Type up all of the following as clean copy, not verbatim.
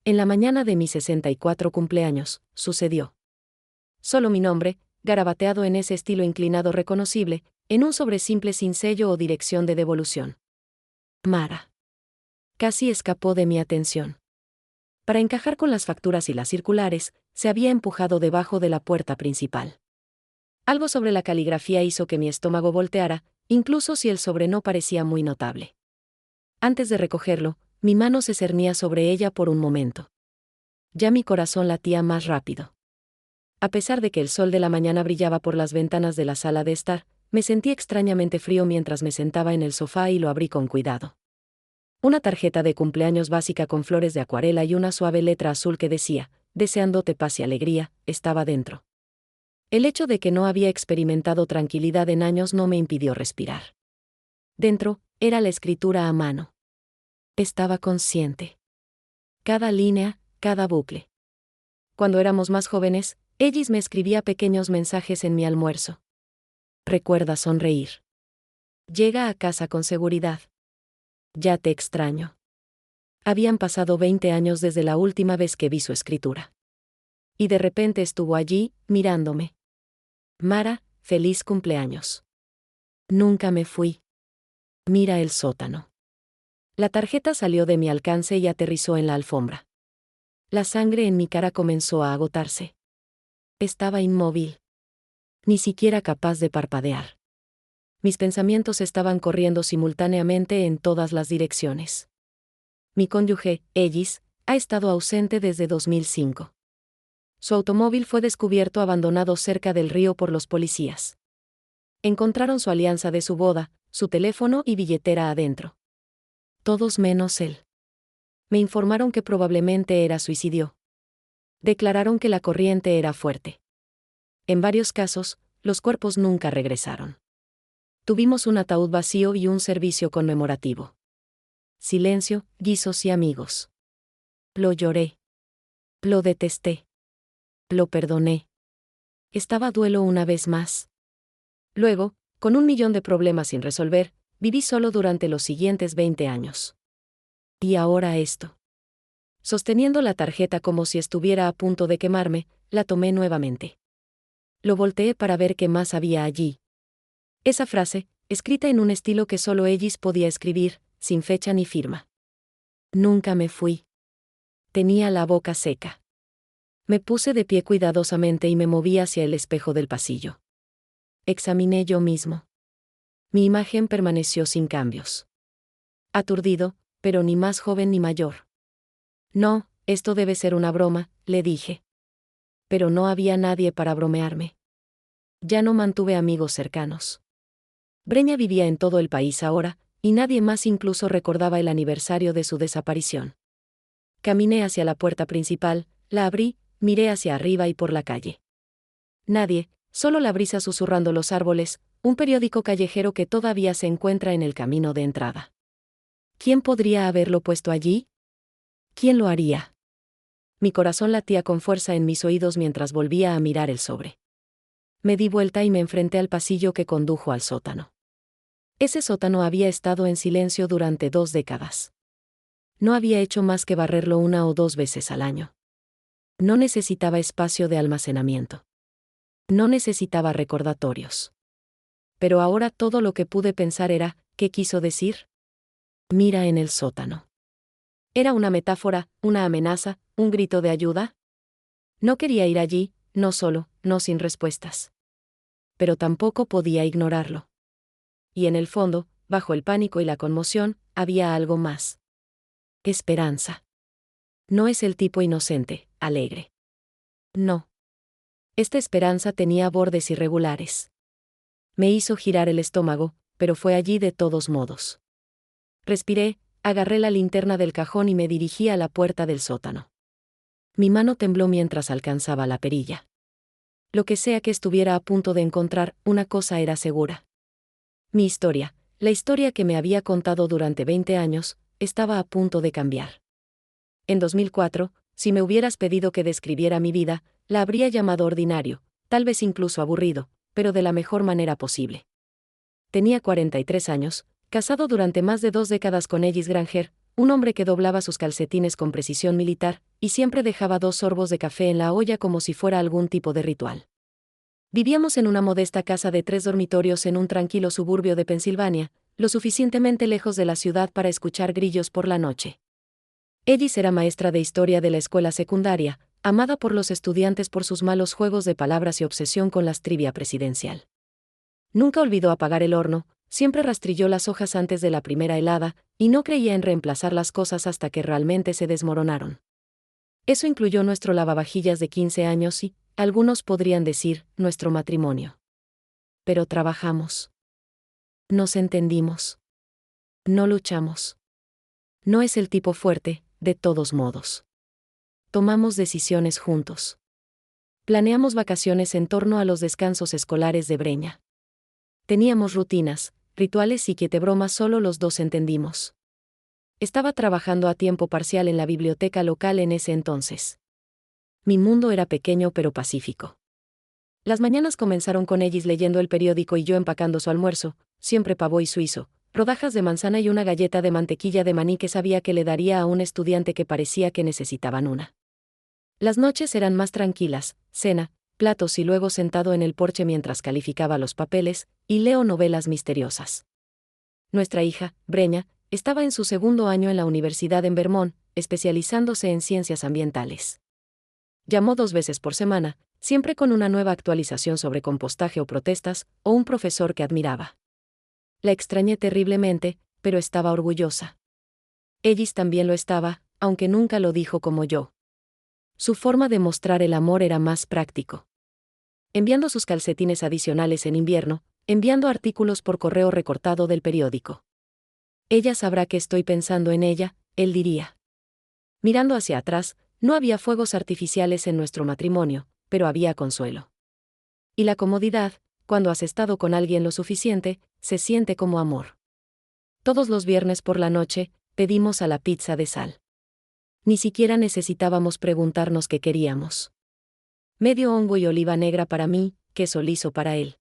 En la mañana de mi 64 cumpleaños, sucedió. Solo mi nombre, garabateado en ese estilo inclinado reconocible, en un sobre simple sin sello o dirección de devolución. Mara. Casi escapó de mi atención. Para encajar con las facturas y las circulares, se había empujado debajo de la puerta principal. Algo sobre la caligrafía hizo que mi estómago volteara, incluso si el sobre no parecía muy notable. Antes de recogerlo, mi mano se cernía sobre ella por un momento. Ya mi corazón latía más rápido. A pesar de que el sol de la mañana brillaba por las ventanas de la sala de estar, me sentí extrañamente frío mientras me sentaba en el sofá y lo abrí con cuidado. Una tarjeta de cumpleaños básica con flores de acuarela y una suave letra azul que decía, deseándote paz y alegría, estaba dentro. El hecho de que no había experimentado tranquilidad en años no me impidió respirar. Dentro, era la escritura a mano. Estaba consciente. Cada línea, cada bucle. Cuando éramos más jóvenes, Ellis me escribía pequeños mensajes en mi almuerzo. Recuerda sonreír. Llega a casa con seguridad. Ya te extraño. Habían pasado 20 años desde la última vez que vi su escritura. Y de repente estuvo allí, mirándome. Mara, feliz cumpleaños. Nunca me fui. Mira el sótano. La tarjeta salió de mi alcance y aterrizó en la alfombra. La sangre en mi cara comenzó a agotarse. Estaba inmóvil. Ni siquiera capaz de parpadear. Mis pensamientos estaban corriendo simultáneamente en todas las direcciones. Mi cónyuge, Ellis, ha estado ausente desde 2005. Su automóvil fue descubierto abandonado cerca del río por los policías. Encontraron su alianza de su boda, su teléfono y billetera adentro. Todos menos él. Me informaron que probablemente era suicidio. Declararon que la corriente era fuerte. En varios casos, los cuerpos nunca regresaron. Tuvimos un ataúd vacío y un servicio conmemorativo. Silencio, guisos y amigos. Lo lloré. Lo detesté. Lo perdoné. Estaba a duelo una vez más. Luego, con 1.000.000 de problemas sin resolver, viví solo durante los siguientes 20 años. Y ahora esto. Sosteniendo la tarjeta como si estuviera a punto de quemarme, la tomé nuevamente. Lo volteé para ver qué más había allí. Esa frase, escrita en un estilo que solo Ellis podía escribir, sin fecha ni firma. Nunca me fui. Tenía la boca seca. Me puse de pie cuidadosamente y me moví hacia el espejo del pasillo. Examiné yo mismo. Mi imagen permaneció sin cambios. Aturdido, pero ni más joven ni mayor. No, esto debe ser una broma, le dije. Pero no había nadie para bromearme. Ya no mantuve amigos cercanos. Breña vivía en todo el país ahora, y nadie más incluso recordaba el aniversario de su desaparición. Caminé hacia la puerta principal, la abrí, miré hacia arriba y por la calle. Nadie, solo la brisa susurrando los árboles, un periódico callejero que todavía se encuentra en el camino de entrada. ¿Quién podría haberlo puesto allí? ¿Quién lo haría? Mi corazón latía con fuerza en mis oídos mientras volvía a mirar el sobre. Me di vuelta y me enfrenté al pasillo que condujo al sótano. Ese sótano había estado en silencio durante 2 décadas. No había hecho más que barrerlo 1 o 2 veces al año. No necesitaba espacio de almacenamiento. No necesitaba recordatorios. Pero ahora todo lo que pude pensar era, ¿qué quiso decir? Mira en el sótano. ¿Era una metáfora, una amenaza, un grito de ayuda? No quería ir allí, no solo, no sin respuestas. Pero tampoco podía ignorarlo. Y en el fondo, bajo el pánico y la conmoción, había algo más. Esperanza. No es el tipo inocente, alegre. No. Esta esperanza tenía bordes irregulares. Me hizo girar el estómago, pero fue allí de todos modos. Respiré, agarré la linterna del cajón y me dirigí a la puerta del sótano. Mi mano tembló mientras alcanzaba la perilla. Lo que sea que estuviera a punto de encontrar, una cosa era segura. Mi historia, la historia que me había contado durante 20 años, estaba a punto de cambiar. En 2004, si me hubieras pedido que describiera mi vida, la habría llamado ordinario, tal vez incluso aburrido, pero de la mejor manera posible. Tenía 43 años, casado durante más de 2 décadas con Ellis Granger, un hombre que doblaba sus calcetines con precisión militar, y siempre dejaba 2 sorbos de café en la olla como si fuera algún tipo de ritual. Vivíamos en una modesta casa de 3 dormitorios en un tranquilo suburbio de Pensilvania, lo suficientemente lejos de la ciudad para escuchar grillos por la noche. Ellis era maestra de historia de la escuela secundaria, amada por los estudiantes por sus malos juegos de palabras y obsesión con las trivia presidencial. Nunca olvidó apagar el horno, siempre rastrilló las hojas antes de la primera helada, y no creía en reemplazar las cosas hasta que realmente se desmoronaron. Eso incluyó nuestro lavavajillas de 15 años y, algunos podrían decir, nuestro matrimonio. Pero trabajamos. Nos entendimos. No luchamos. No es el tipo fuerte, de todos modos. Tomamos decisiones juntos. Planeamos vacaciones en torno a los descansos escolares de Breña. Teníamos rutinas, rituales y quietebromas, solo los dos entendimos. Estaba trabajando a tiempo parcial en la biblioteca local en ese entonces. Mi mundo era pequeño pero pacífico. Las mañanas comenzaron con Ellis leyendo el periódico y yo empacando su almuerzo, siempre pavo y suizo, rodajas de manzana y una galleta de mantequilla de maní que sabía que le daría a un estudiante que parecía que necesitaban una. Las noches eran más tranquilas, cena, platos y luego sentado en el porche mientras calificaba los papeles, y leo novelas misteriosas. Nuestra hija, Breña, estaba en su 2.º año en la universidad en Vermont, especializándose en ciencias ambientales. Llamó 2 veces por semana, siempre con una nueva actualización sobre compostaje o protestas, o un profesor que admiraba. La extrañé terriblemente, pero estaba orgullosa. Ellis también lo estaba, aunque nunca lo dijo como yo. Su forma de mostrar el amor era más práctico. Enviando sus calcetines adicionales en invierno, enviando artículos por correo recortado del periódico. Ella sabrá que estoy pensando en ella, él diría. Mirando hacia atrás, no había fuegos artificiales en nuestro matrimonio, pero había consuelo. Y la comodidad, cuando has estado con alguien lo suficiente, se siente como amor. Todos los viernes por la noche, pedimos a la pizza de sal. Ni siquiera necesitábamos preguntarnos qué queríamos. Medio hongo y oliva negra para mí, queso liso para él.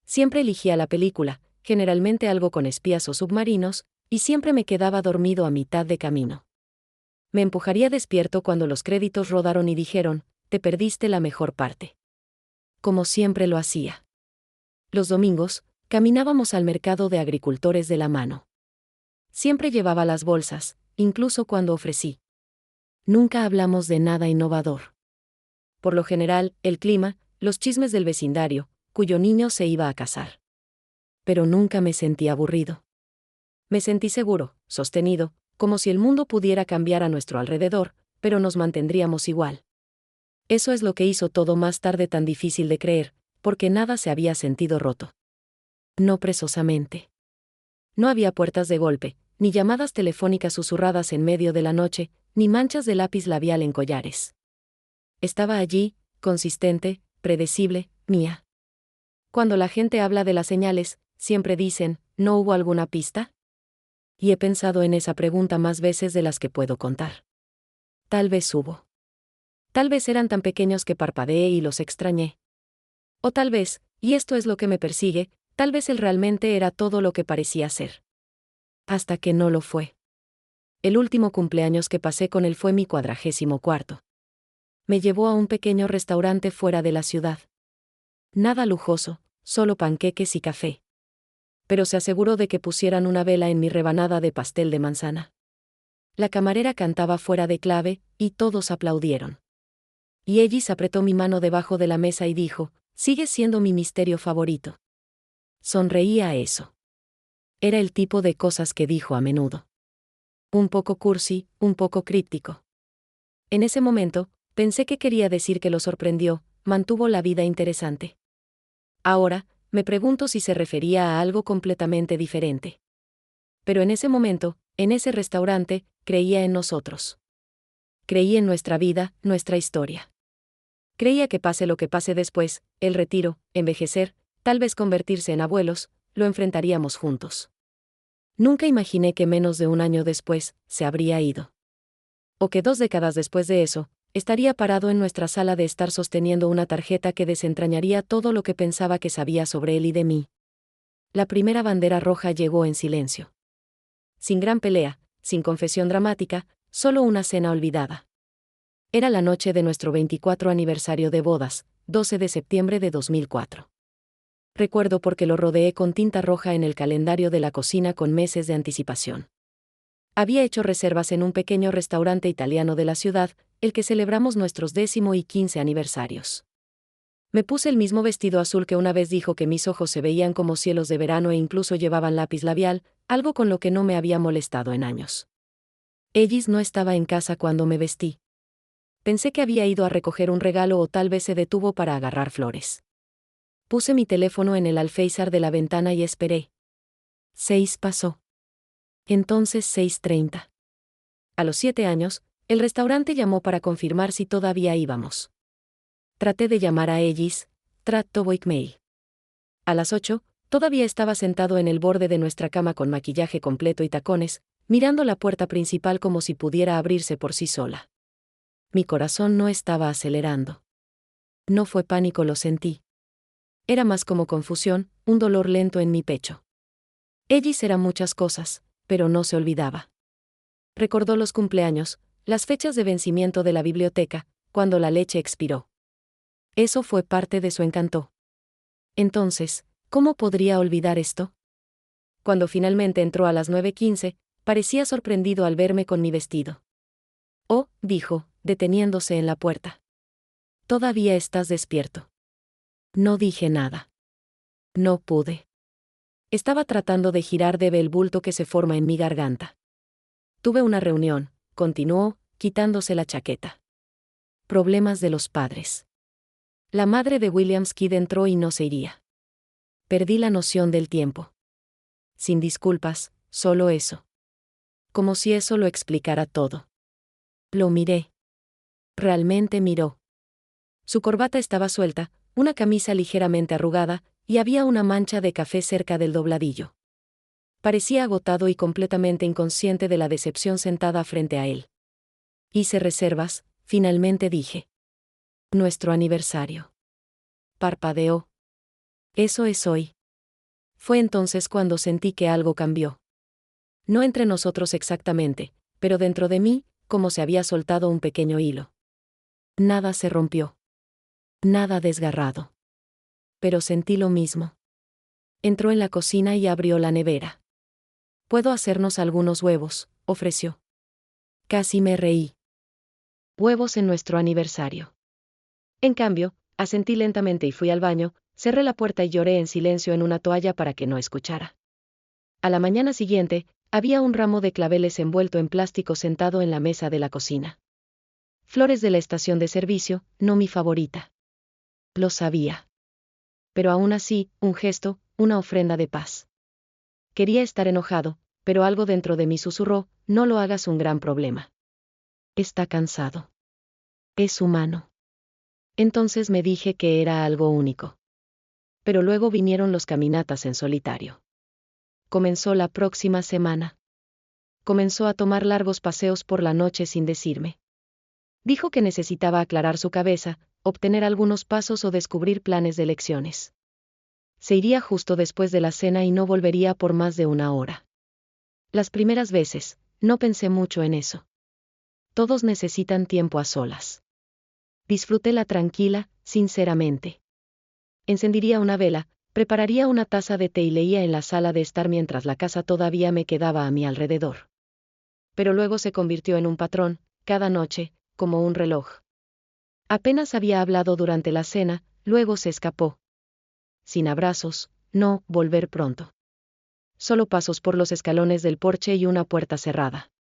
Siempre elegía la película, generalmente algo con espías o submarinos, y siempre me quedaba dormido a mitad de camino. Me empujaría despierto cuando los créditos rodaron y dijeron, te perdiste la mejor parte. Como siempre lo hacía. Los domingos, caminábamos al mercado de agricultores de la mano. Siempre llevaba las bolsas, incluso cuando ofrecí. Nunca hablamos de nada innovador. Por lo general, el clima, los chismes del vecindario, cuyo niño se iba a casar. Pero nunca me sentí aburrido. Me sentí seguro, sostenido, como si el mundo pudiera cambiar a nuestro alrededor, pero nos mantendríamos igual. Eso es lo que hizo todo más tarde tan difícil de creer, porque nada se había sentido roto. No presosamente. No había puertas de golpe, ni llamadas telefónicas susurradas en medio de la noche, ni manchas de lápiz labial en collares. Estaba allí, consistente, predecible, mía. Cuando la gente habla de las señales, siempre dicen, ¿no hubo alguna pista? Y he pensado en esa pregunta más veces de las que puedo contar. Tal vez hubo. Tal vez eran tan pequeños que parpadeé y los extrañé. O tal vez, y esto es lo que me persigue, tal vez él realmente era todo lo que parecía ser. Hasta que no lo fue. El último cumpleaños que pasé con él fue mi 44º. Me llevó a un pequeño restaurante fuera de la ciudad. Nada lujoso, solo panqueques y café. Pero se aseguró de que pusieran una vela en mi rebanada de pastel de manzana. La camarera cantaba fuera de clave, y todos aplaudieron. Y Ellis apretó mi mano debajo de la mesa y dijo, «Sigues siendo mi misterio favorito». Sonreía a eso. Era el tipo de cosas que dijo a menudo. Un poco cursi, un poco críptico. En ese momento, pensé que quería decir que lo sorprendió, mantuvo la vida interesante. Ahora, me pregunto si se refería a algo completamente diferente. Pero en ese momento, en ese restaurante, creía en nosotros. Creí en nuestra vida, nuestra historia. Creía que pase lo que pase después, el retiro, envejecer, tal vez convertirse en abuelos, lo enfrentaríamos juntos. Nunca imaginé que menos de un año después, se habría ido. O que 2 décadas después de eso, estaría parado en nuestra sala de estar sosteniendo una tarjeta que desentrañaría todo lo que pensaba que sabía sobre él y de mí. La primera bandera roja llegó en silencio. Sin gran pelea, sin confesión dramática, solo una cena olvidada. Era la noche de nuestro 24 aniversario de bodas, 12 de septiembre de 2004. Recuerdo porque lo rodeé con tinta roja en el calendario de la cocina con meses de anticipación. Había hecho reservas en un pequeño restaurante italiano de la ciudad, el que celebramos nuestros 10º y 15 aniversarios. Me puse el mismo vestido azul que una vez dijo que mis ojos se veían como cielos de verano e incluso llevaban lápiz labial, algo con lo que no me había molestado en años. Ellis no estaba en casa cuando me vestí. Pensé que había ido a recoger un regalo o tal vez se detuvo para agarrar flores. Puse mi teléfono en el alféizar de la ventana y esperé. 6 pasó. Entonces 6:30. A los 7 años, el restaurante llamó para confirmar si todavía íbamos. Traté de llamar a Ellis, trato voicemail. A las 8, todavía estaba sentado en el borde de nuestra cama con maquillaje completo y tacones, mirando la puerta principal como si pudiera abrirse por sí sola. Mi corazón no estaba acelerando. No fue pánico, lo sentí. Era más como confusión, un dolor lento en mi pecho. Ellis era muchas cosas, pero no se olvidaba. Recordó los cumpleaños, las fechas de vencimiento de la biblioteca, cuando la leche expiró. Eso fue parte de su encanto. Entonces, ¿cómo podría olvidar esto? Cuando finalmente entró a las 9:15, parecía sorprendido al verme con mi vestido. Oh, dijo, deteniéndose en la puerta. ¿Todavía estás despierto? No dije nada. No pude. Estaba tratando de girar el bulto que se forma en mi garganta. Tuve una reunión, continuó, quitándose la chaqueta. Problemas de los padres. La madre de Williams Kidd entró y no se iría. Perdí la noción del tiempo. Sin disculpas, solo eso. Como si eso lo explicara todo. Lo miré. Realmente miró. Su corbata estaba suelta, una camisa ligeramente arrugada, y había una mancha de café cerca del dobladillo. Parecía agotado y completamente inconsciente de la decepción sentada frente a él. Hice reservas, finalmente dije. Nuestro aniversario. Parpadeó. Eso es hoy. Fue entonces cuando sentí que algo cambió. No entre nosotros exactamente, pero dentro de mí, como se había soltado un pequeño hilo. Nada se rompió. Nada desgarrado. Pero sentí lo mismo. Entró en la cocina y abrió la nevera. «¿Puedo hacernos algunos huevos?», ofreció. Casi me reí. Huevos en nuestro aniversario. En cambio, asentí lentamente y fui al baño, cerré la puerta y lloré en silencio en una toalla para que no escuchara. A la mañana siguiente, había un ramo de claveles envuelto en plástico sentado en la mesa de la cocina. Flores de la estación de servicio, no mi favorita. Lo sabía. Pero aún así, un gesto, una ofrenda de paz. Quería estar enojado, pero algo dentro de mí susurró, no lo hagas un gran problema. Está cansado. Es humano. Entonces me dije que era algo único. Pero luego vinieron los caminatas en solitario. Comenzó la próxima semana. Comenzó a tomar largos paseos por la noche sin decirme. Dijo que necesitaba aclarar su cabeza, obtener algunos pasos o descubrir planes de lecciones. Se iría justo después de la cena y no volvería por más de una hora. Las primeras veces, no pensé mucho en eso. Todos necesitan tiempo a solas. Disfrutéla tranquila, sinceramente. Encendería una vela, prepararía una taza de té y leía en la sala de estar mientras la casa todavía me quedaba a mi alrededor. Pero luego se convirtió en un patrón, cada noche, como un reloj. Apenas había hablado durante la cena, luego se escapó. Sin abrazos, no volver pronto. Solo pasos por los escalones del porche y una puerta cerrada.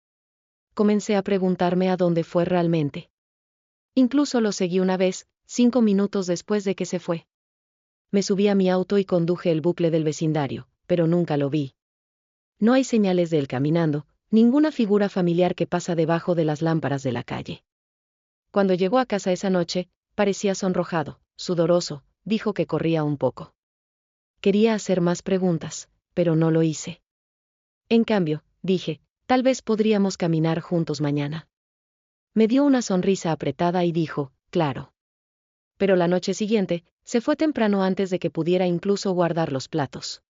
Comencé a preguntarme a dónde fue realmente. Incluso lo seguí una vez, 5 minutos después de que se fue. Me subí a mi auto y conduje el bucle del vecindario, pero nunca lo vi. No hay señales de él caminando, ninguna figura familiar que pasa debajo de las lámparas de la calle. Cuando llegó a casa esa noche, parecía sonrojado, sudoroso, dijo que corría un poco. Quería hacer más preguntas, pero no lo hice. En cambio, dije, tal vez podríamos caminar juntos mañana. Me dio una sonrisa apretada y dijo, claro. Pero la noche siguiente, se fue temprano antes de que pudiera incluso guardar los platos.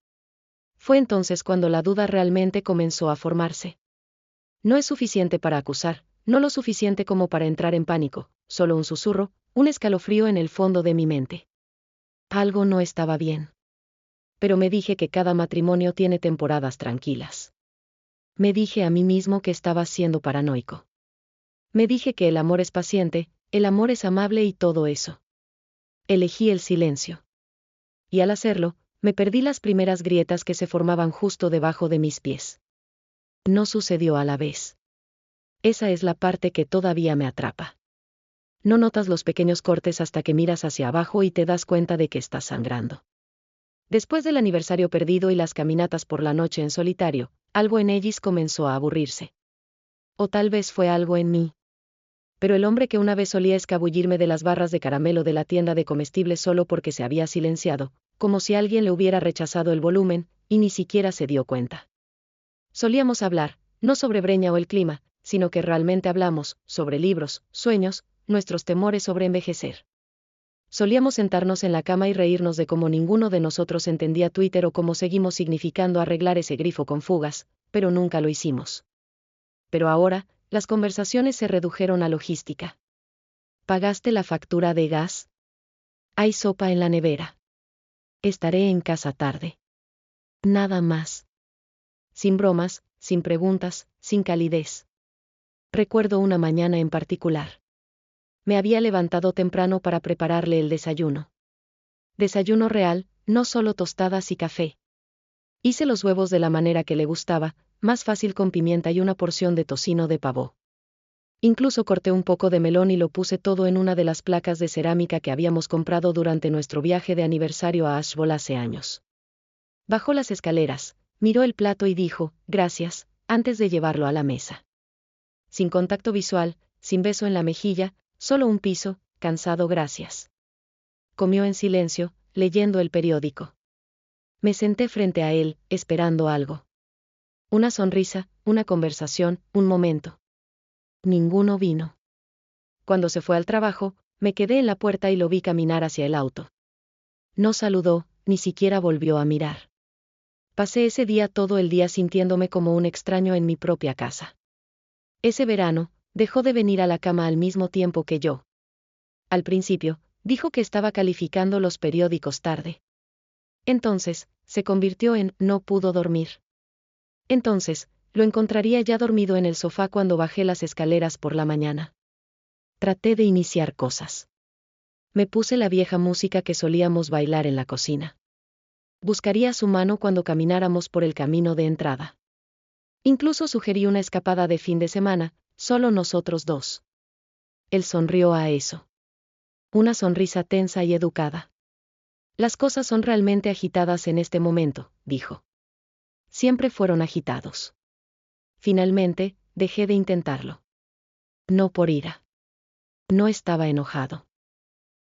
Fue entonces cuando la duda realmente comenzó a formarse. No es suficiente para acusar, no lo suficiente como para entrar en pánico, solo un susurro, un escalofrío en el fondo de mi mente. Algo no estaba bien. Pero me dije que cada matrimonio tiene temporadas tranquilas. Me dije a mí mismo que estaba siendo paranoico. Me dije que el amor es paciente, el amor es amable y todo eso. Elegí el silencio. Y al hacerlo, me perdí las primeras grietas que se formaban justo debajo de mis pies. No sucedió a la vez. Esa es la parte que todavía me atrapa. No notas los pequeños cortes hasta que miras hacia abajo y te das cuenta de que estás sangrando. Después del aniversario perdido y las caminatas por la noche en solitario, algo en Ellis comenzó a aburrirse. O tal vez fue algo en mí. Pero el hombre que una vez solía escabullirme de las barras de caramelo de la tienda de comestibles solo porque se había silenciado, como si alguien le hubiera rechazado el volumen, y ni siquiera se dio cuenta. Solíamos hablar, no sobre Breña o el clima, sino que realmente hablamos, sobre libros, sueños, nuestros temores sobre envejecer. Solíamos sentarnos en la cama y reírnos de cómo ninguno de nosotros entendía Twitter o cómo seguimos significando arreglar ese grifo con fugas, pero nunca lo hicimos. Pero ahora, las conversaciones se redujeron a logística. ¿Pagaste la factura de gas? Hay sopa en la nevera. Estaré en casa tarde. Nada más. Sin bromas, sin preguntas, sin calidez. Recuerdo una mañana en particular. Me había levantado temprano para prepararle el desayuno. Desayuno real, no solo tostadas y café. Hice los huevos de la manera que le gustaba, más fácil con pimienta y una porción de tocino de pavó. Incluso corté un poco de melón y lo puse todo en una de las placas de cerámica que habíamos comprado durante nuestro viaje de aniversario a Asheville hace años. Bajó las escaleras, miró el plato y dijo, gracias, antes de llevarlo a la mesa. Sin contacto visual, sin beso en la mejilla, solo un piso, cansado gracias. Comió en silencio, leyendo el periódico. Me senté frente a él, esperando algo. Una sonrisa, una conversación, un momento. Ninguno vino. Cuando se fue al trabajo, me quedé en la puerta y lo vi caminar hacia el auto. No saludó, ni siquiera volvió a mirar. Pasé ese día todo el día sintiéndome como un extraño en mi propia casa. Ese verano, dejó de venir a la cama al mismo tiempo que yo. Al principio, dijo que estaba calificando los periódicos tarde. Entonces, se convirtió en no pudo dormir. Entonces, lo encontraría ya dormido en el sofá cuando bajé las escaleras por la mañana. Traté de iniciar cosas. Me puse la vieja música que solíamos bailar en la cocina. Buscaría su mano cuando camináramos por el camino de entrada. Incluso sugerí una escapada de fin de semana, solo nosotros dos. Él sonrió a eso. Una sonrisa tensa y educada. Las cosas son realmente agitadas en este momento, dijo. Siempre fueron agitados. Finalmente, dejé de intentarlo. No por ira. No estaba enojado.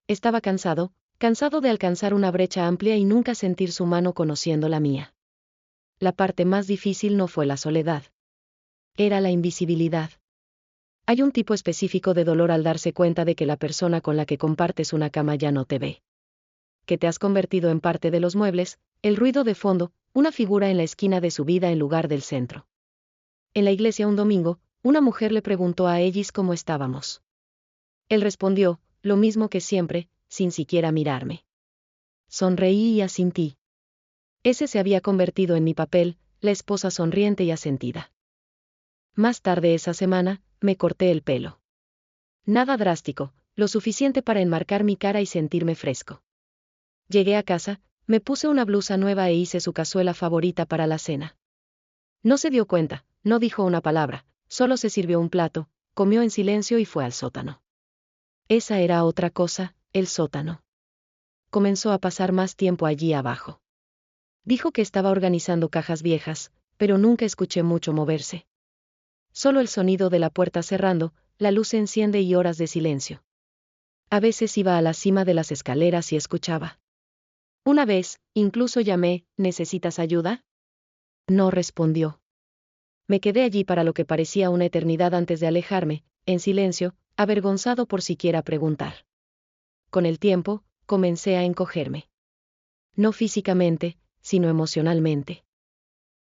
Estaba cansado de alcanzar una brecha amplia y nunca sentir su mano conociendo la mía. La parte más difícil no fue la soledad. Era la invisibilidad. Hay un tipo específico de dolor al darse cuenta de que la persona con la que compartes una cama ya no te ve. Que te has convertido en parte de los muebles, el ruido de fondo, una figura en la esquina de su vida en lugar del centro. En la iglesia un domingo, una mujer le preguntó a Ellis cómo estábamos. Él respondió, lo mismo que siempre, sin siquiera mirarme. Sonreí y asentí. Ese se había convertido en mi papel, la esposa sonriente y asentida. Más tarde esa semana, me corté el pelo. Nada drástico, lo suficiente para enmarcar mi cara y sentirme fresco. Llegué a casa, me puse una blusa nueva e hice su cazuela favorita para la cena. No se dio cuenta, no dijo una palabra, solo se sirvió un plato, comió en silencio y fue al sótano. Esa era otra cosa, el sótano. Comenzó a pasar más tiempo allí abajo. Dijo que estaba organizando cajas viejas, pero nunca escuché mucho moverse. Solo el sonido de la puerta cerrando, la luz se enciende y horas de silencio. A veces iba a la cima de las escaleras y escuchaba. Una vez, incluso llamé, ¿necesitas ayuda? No respondió. Me quedé allí para lo que parecía una eternidad antes de alejarme, en silencio, avergonzado por siquiera preguntar. Con el tiempo, comencé a encogerme. No físicamente, sino emocionalmente.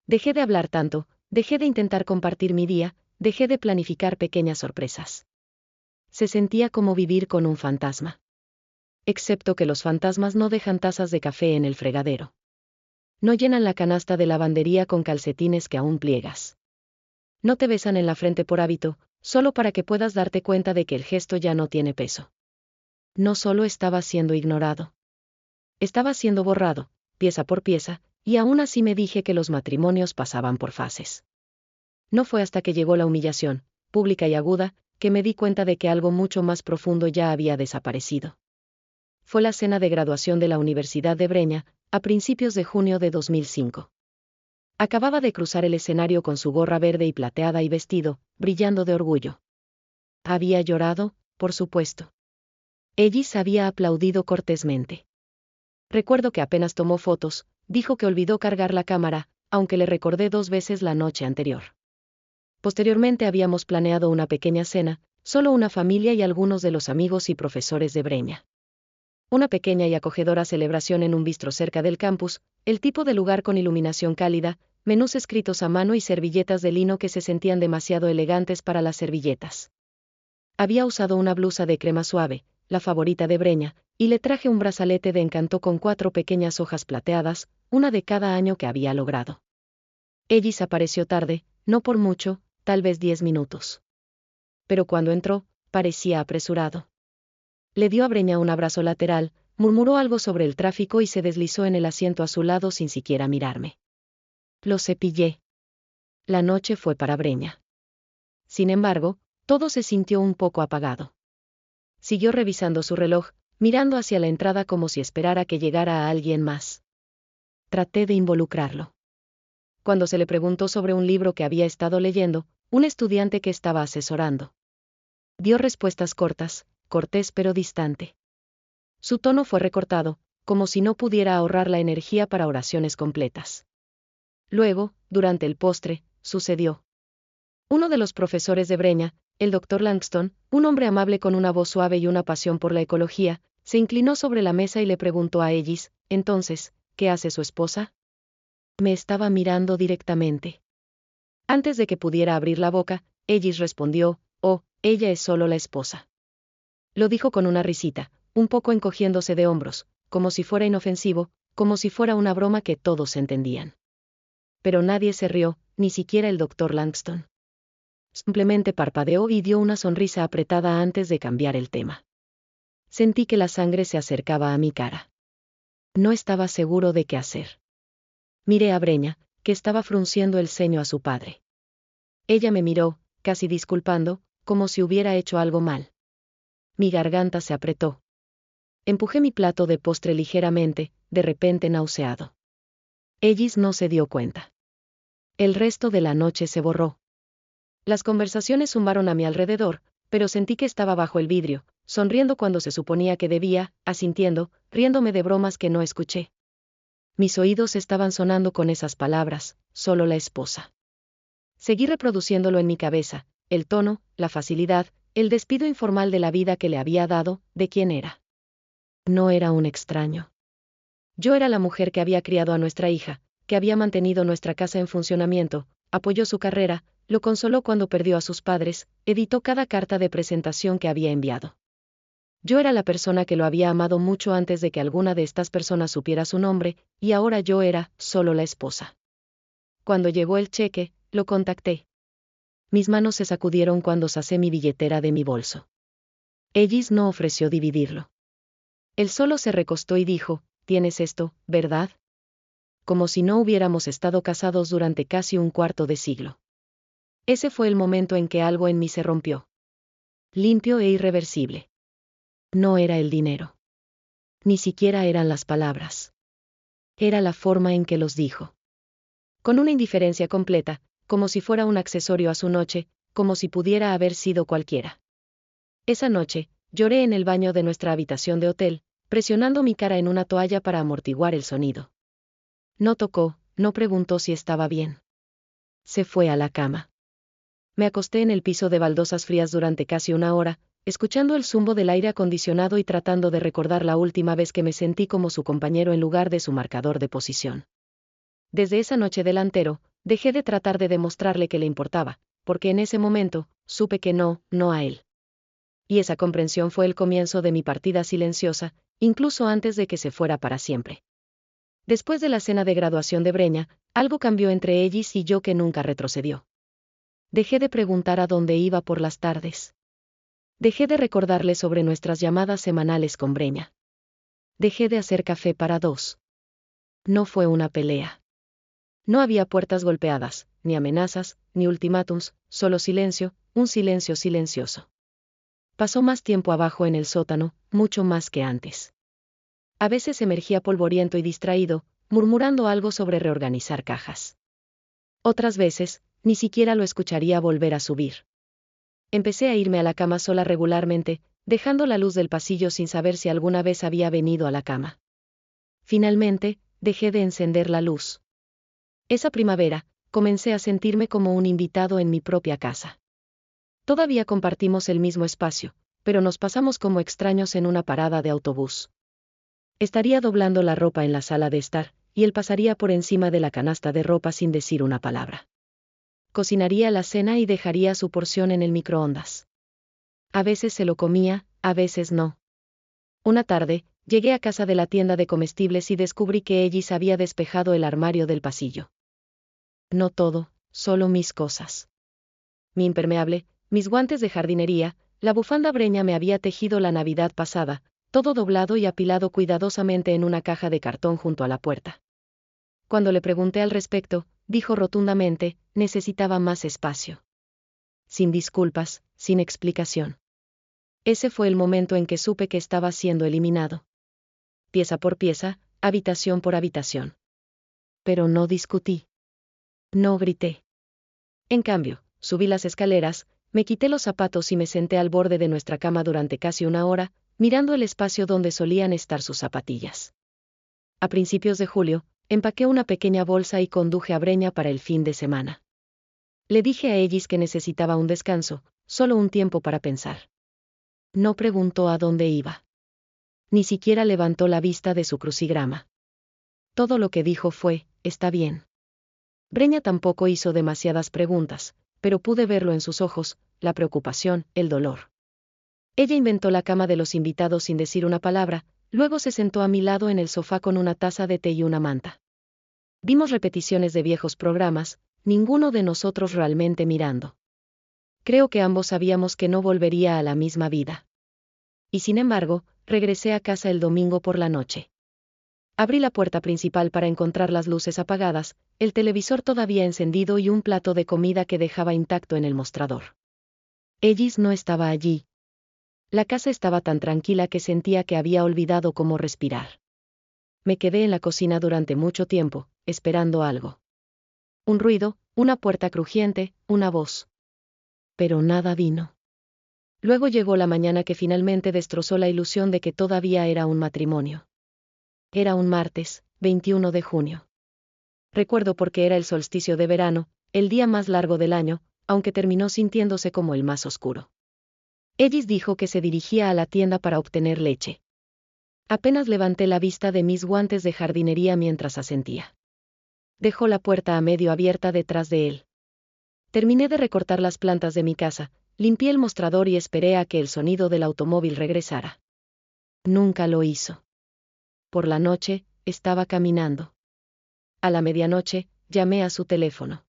Dejé de hablar tanto, dejé de intentar compartir mi día, dejé de planificar pequeñas sorpresas. Se sentía como vivir con un fantasma. Excepto que los fantasmas no dejan tazas de café en el fregadero. No llenan la canasta de lavandería con calcetines que aún pliegas. No te besan en la frente por hábito, solo para que puedas darte cuenta de que el gesto ya no tiene peso. No solo estaba siendo ignorado. Estaba siendo borrado, pieza por pieza, y aún así me dije que los matrimonios pasaban por fases. No fue hasta que llegó la humillación, pública y aguda, que me di cuenta de que algo mucho más profundo ya había desaparecido. Fue la cena de graduación de la Universidad de Breña, a principios de junio de 2005. Acababa de cruzar el escenario con su gorra verde y plateada y vestido, brillando de orgullo. Había llorado, por supuesto. Ellis había aplaudido cortésmente. Recuerdo que apenas tomó fotos, dijo que olvidó cargar la cámara, aunque le recordé 2 veces la noche anterior. Posteriormente habíamos planeado una pequeña cena, solo una familia y algunos de los amigos y profesores de Breña. Una pequeña y acogedora celebración en un bistro cerca del campus, el tipo de lugar con iluminación cálida, menús escritos a mano y servilletas de lino que se sentían demasiado elegantes para las servilletas. Había usado una blusa de crema suave, la favorita de Breña, y le traje un brazalete de encanto con 4 pequeñas hojas plateadas, una de cada año que había logrado. Ellis apareció tarde, no por mucho, tal vez 10 minutos. Pero cuando entró, parecía apresurado. Le dio a Breña un abrazo lateral, murmuró algo sobre el tráfico y se deslizó en el asiento a su lado sin siquiera mirarme. Lo cepillé. La noche fue para Breña. Sin embargo, todo se sintió un poco apagado. Siguió revisando su reloj, mirando hacia la entrada como si esperara que llegara a alguien más. Traté de involucrarlo. Cuando se le preguntó sobre un libro que había estado leyendo, un estudiante que estaba asesorando. Dio respuestas cortas, cortés pero distante. Su tono fue recortado, como si no pudiera ahorrar la energía para oraciones completas. Luego, durante el postre, sucedió. Uno de los profesores de Breña, el Dr. Langston, un hombre amable con una voz suave y una pasión por la ecología, se inclinó sobre la mesa y le preguntó a Ellis, entonces, ¿qué hace su esposa? Me estaba mirando directamente. Antes de que pudiera abrir la boca, Ellis respondió, oh, ella es solo la esposa. Lo dijo con una risita, un poco encogiéndose de hombros, como si fuera inofensivo, como si fuera una broma que todos entendían. Pero nadie se rió, ni siquiera el Dr. Langston. Simplemente parpadeó y dio una sonrisa apretada antes de cambiar el tema. Sentí que la sangre se acercaba a mi cara. No estaba seguro de qué hacer. Miré a Breña, que estaba frunciendo el ceño a su padre. Ella me miró, casi disculpando, como si hubiera hecho algo mal. Mi garganta se apretó. Empujé mi plato de postre ligeramente, de repente nauseado. Ellis no se dio cuenta. El resto de la noche se borró. Las conversaciones zumbaron a mi alrededor, pero sentí que estaba bajo el vidrio, sonriendo cuando se suponía que debía, asintiendo, riéndome de bromas que no escuché. Mis oídos estaban sonando con esas palabras, solo la esposa. Seguí reproduciéndolo en mi cabeza, el tono, la facilidad, el despido informal de la vida que le había dado, de quién era. No era un extraño. Yo era la mujer que había criado a nuestra hija, que había mantenido nuestra casa en funcionamiento, apoyó su carrera, lo consoló cuando perdió a sus padres, editó cada carta de presentación que había enviado. Yo era la persona que lo había amado mucho antes de que alguna de estas personas supiera su nombre, y ahora yo era, solo la esposa. Cuando llegó el cheque, lo contacté. Mis manos se sacudieron cuando sacé mi billetera de mi bolso. Ellis no ofreció dividirlo. Él solo se recostó y dijo, «¿Tienes esto, verdad?» Como si no hubiéramos estado casados durante casi un cuarto de siglo. Ese fue el momento en que algo en mí se rompió. Limpio e irreversible. No era el dinero. Ni siquiera eran las palabras. Era la forma en que los dijo. Con una indiferencia completa, como si fuera un accesorio a su noche, como si pudiera haber sido cualquiera. Esa noche, lloré en el baño de nuestra habitación de hotel, presionando mi cara en una toalla para amortiguar el sonido. No tocó, no preguntó si estaba bien. Se fue a la cama. Me acosté en el piso de baldosas frías durante casi una hora, escuchando el zumbo del aire acondicionado y tratando de recordar la última vez que me sentí como su compañero en lugar de su marcador de posición. Desde esa noche delantero, dejé de tratar de demostrarle que le importaba, porque en ese momento, supe que no a él. Y esa comprensión fue el comienzo de mi partida silenciosa, incluso antes de que se fuera para siempre. Después de la cena de graduación de Breña, algo cambió entre ellos y yo que nunca retrocedió. Dejé de preguntar a dónde iba por las tardes. Dejé de recordarle sobre nuestras llamadas semanales con Breña. Dejé de hacer café para dos. No fue una pelea. No había puertas golpeadas, ni amenazas, ni ultimátums, solo silencio, un silencio silencioso. Pasó más tiempo abajo en el sótano, mucho más que antes. A veces emergía polvoriento y distraído, murmurando algo sobre reorganizar cajas. Otras veces, ni siquiera lo escucharía volver a subir. Empecé a irme a la cama sola regularmente, dejando la luz del pasillo sin saber si alguna vez había venido a la cama. Finalmente, dejé de encender la luz. Esa primavera, comencé a sentirme como un invitado en mi propia casa. Todavía compartimos el mismo espacio, pero nos pasamos como extraños en una parada de autobús. Estaría doblando la ropa en la sala de estar, y él pasaría por encima de la canasta de ropa sin decir una palabra. Cocinaría la cena y dejaría su porción en el microondas. A veces se lo comía, a veces no. Una tarde, llegué a casa de la tienda de comestibles y descubrí que Ellis había despejado el armario del pasillo. No todo, solo mis cosas. Mi impermeable, mis guantes de jardinería, la bufanda Breña me había tejido la Navidad pasada, todo doblado y apilado cuidadosamente en una caja de cartón junto a la puerta. Cuando le pregunté al respecto, dijo rotundamente, necesitaba más espacio. Sin disculpas, sin explicación. Ese fue el momento en que supe que estaba siendo eliminado. Pieza por pieza, habitación por habitación. Pero no discutí. No grité. En cambio, subí las escaleras, me quité los zapatos y me senté al borde de nuestra cama durante casi una hora, mirando el espacio donde solían estar sus zapatillas. A principios de julio, empaqué una pequeña bolsa y conduje a Breña para el fin de semana. Le dije a Ellis que necesitaba un descanso, solo un tiempo para pensar. No preguntó a dónde iba. Ni siquiera levantó la vista de su crucigrama. Todo lo que dijo fue, está bien. Breña tampoco hizo demasiadas preguntas, pero pude verlo en sus ojos, la preocupación, el dolor. Ella inventó la cama de los invitados sin decir una palabra, luego se sentó a mi lado en el sofá con una taza de té y una manta. Vimos repeticiones de viejos programas, ninguno de nosotros realmente mirando. Creo que ambos sabíamos que no volvería a la misma vida. Y sin embargo, regresé a casa el domingo por la noche. Abrí la puerta principal para encontrar las luces apagadas, el televisor todavía encendido y un plato de comida que dejaba intacto en el mostrador. Ellis no estaba allí. La casa estaba tan tranquila que sentía que había olvidado cómo respirar. Me quedé en la cocina durante mucho tiempo, esperando algo. Un ruido, una puerta crujiente, una voz. Pero nada vino. Luego llegó la mañana que finalmente destrozó la ilusión de que todavía era un matrimonio. Era un martes, 21 de junio. Recuerdo porque era el solsticio de verano, el día más largo del año, aunque terminó sintiéndose como el más oscuro. Ellis dijo que se dirigía a la tienda para obtener leche. Apenas levanté la vista de mis guantes de jardinería mientras asentía. Dejó la puerta a medio abierta detrás de él. Terminé de recortar las plantas de mi casa, limpié el mostrador y esperé a que el sonido del automóvil regresara. Nunca lo hizo. Por la noche, estaba caminando. A la medianoche, llamé a su teléfono.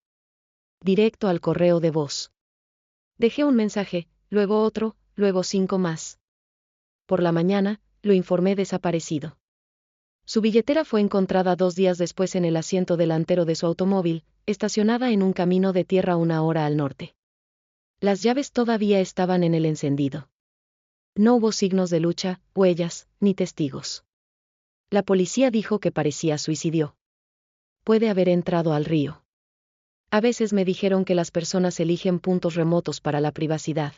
Directo al correo de voz. Dejé un mensaje, luego otro, luego 5 más. Por la mañana, lo informé desaparecido. Su billetera fue encontrada 2 días después en el asiento delantero de su automóvil, estacionada en un camino de tierra 1 hora al norte. Las llaves todavía estaban en el encendido. No hubo signos de lucha, huellas, ni testigos. La policía dijo que parecía suicidio. Puede haber entrado al río. A veces me dijeron que las personas eligen puntos remotos para la privacidad.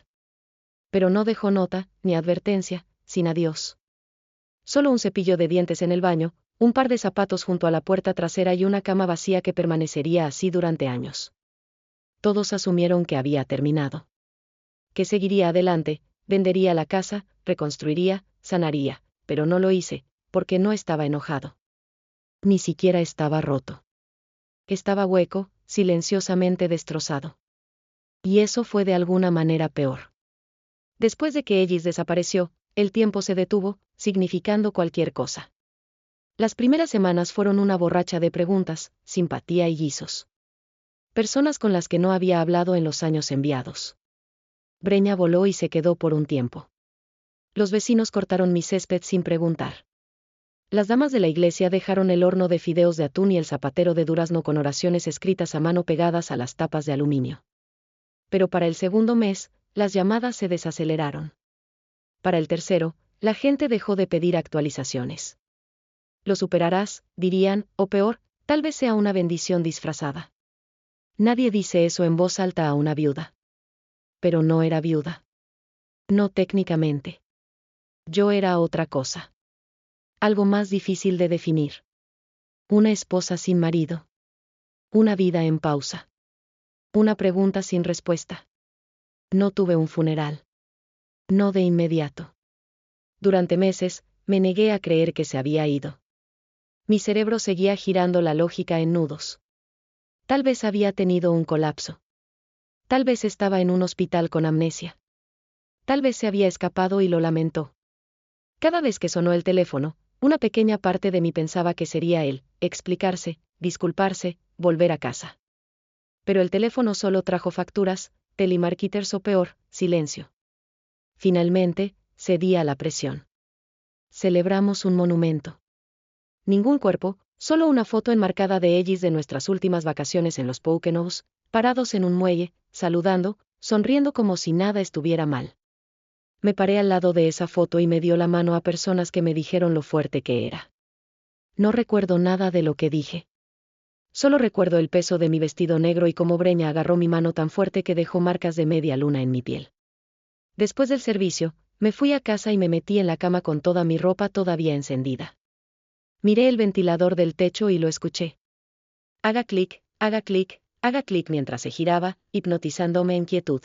Pero no dejó nota, ni advertencia, sin adiós. Solo un cepillo de dientes en el baño, un par de zapatos junto a la puerta trasera y una cama vacía que permanecería así durante años. Todos asumieron que había terminado. Que seguiría adelante, vendería la casa, reconstruiría, sanaría, pero no lo hice, porque no estaba enojado. Ni siquiera estaba roto. Estaba hueco, silenciosamente destrozado. Y eso fue de alguna manera peor. Después de que Ellis desapareció, el tiempo se detuvo, significando cualquier cosa. Las primeras semanas fueron una borracha de preguntas, simpatía y guisos. Personas con las que no había hablado en los años enviados. Breña voló y se quedó por un tiempo. Los vecinos cortaron mi césped sin preguntar. Las damas de la iglesia dejaron el horno de fideos de atún y el zapatero de durazno con oraciones escritas a mano pegadas a las tapas de aluminio. Pero para el segundo mes, las llamadas se desaceleraron. Para el tercero, la gente dejó de pedir actualizaciones. Lo superarás, dirían, o peor, tal vez sea una bendición disfrazada. Nadie dice eso en voz alta a una viuda. Pero no era viuda. No técnicamente. Yo era otra cosa. Algo más difícil de definir. Una esposa sin marido. Una vida en pausa. Una pregunta sin respuesta. No tuve un funeral. No de inmediato. Durante meses, me negué a creer que se había ido. Mi cerebro seguía girando la lógica en nudos. Tal vez había tenido un colapso. Tal vez estaba en un hospital con amnesia. Tal vez se había escapado y lo lamentó. Cada vez que sonó el teléfono, una pequeña parte de mí pensaba que sería él, explicarse, disculparse, volver a casa. Pero el teléfono solo trajo facturas, telemarketers o peor, silencio. Finalmente, cedí a la presión. Celebramos un monumento. Ningún cuerpo, solo una foto enmarcada de Ellis de nuestras últimas vacaciones en los Poconos, parados en un muelle, saludando, sonriendo como si nada estuviera mal. Me paré al lado de esa foto y me dio la mano a personas que me dijeron lo fuerte que era. No recuerdo nada de lo que dije. Solo recuerdo el peso de mi vestido negro y cómo Breña agarró mi mano tan fuerte que dejó marcas de media luna en mi piel. Después del servicio, me fui a casa y me metí en la cama con toda mi ropa todavía encendida. Miré el ventilador del techo y lo escuché. Haga clic, haga clic, haga clic mientras se giraba, hipnotizándome en quietud.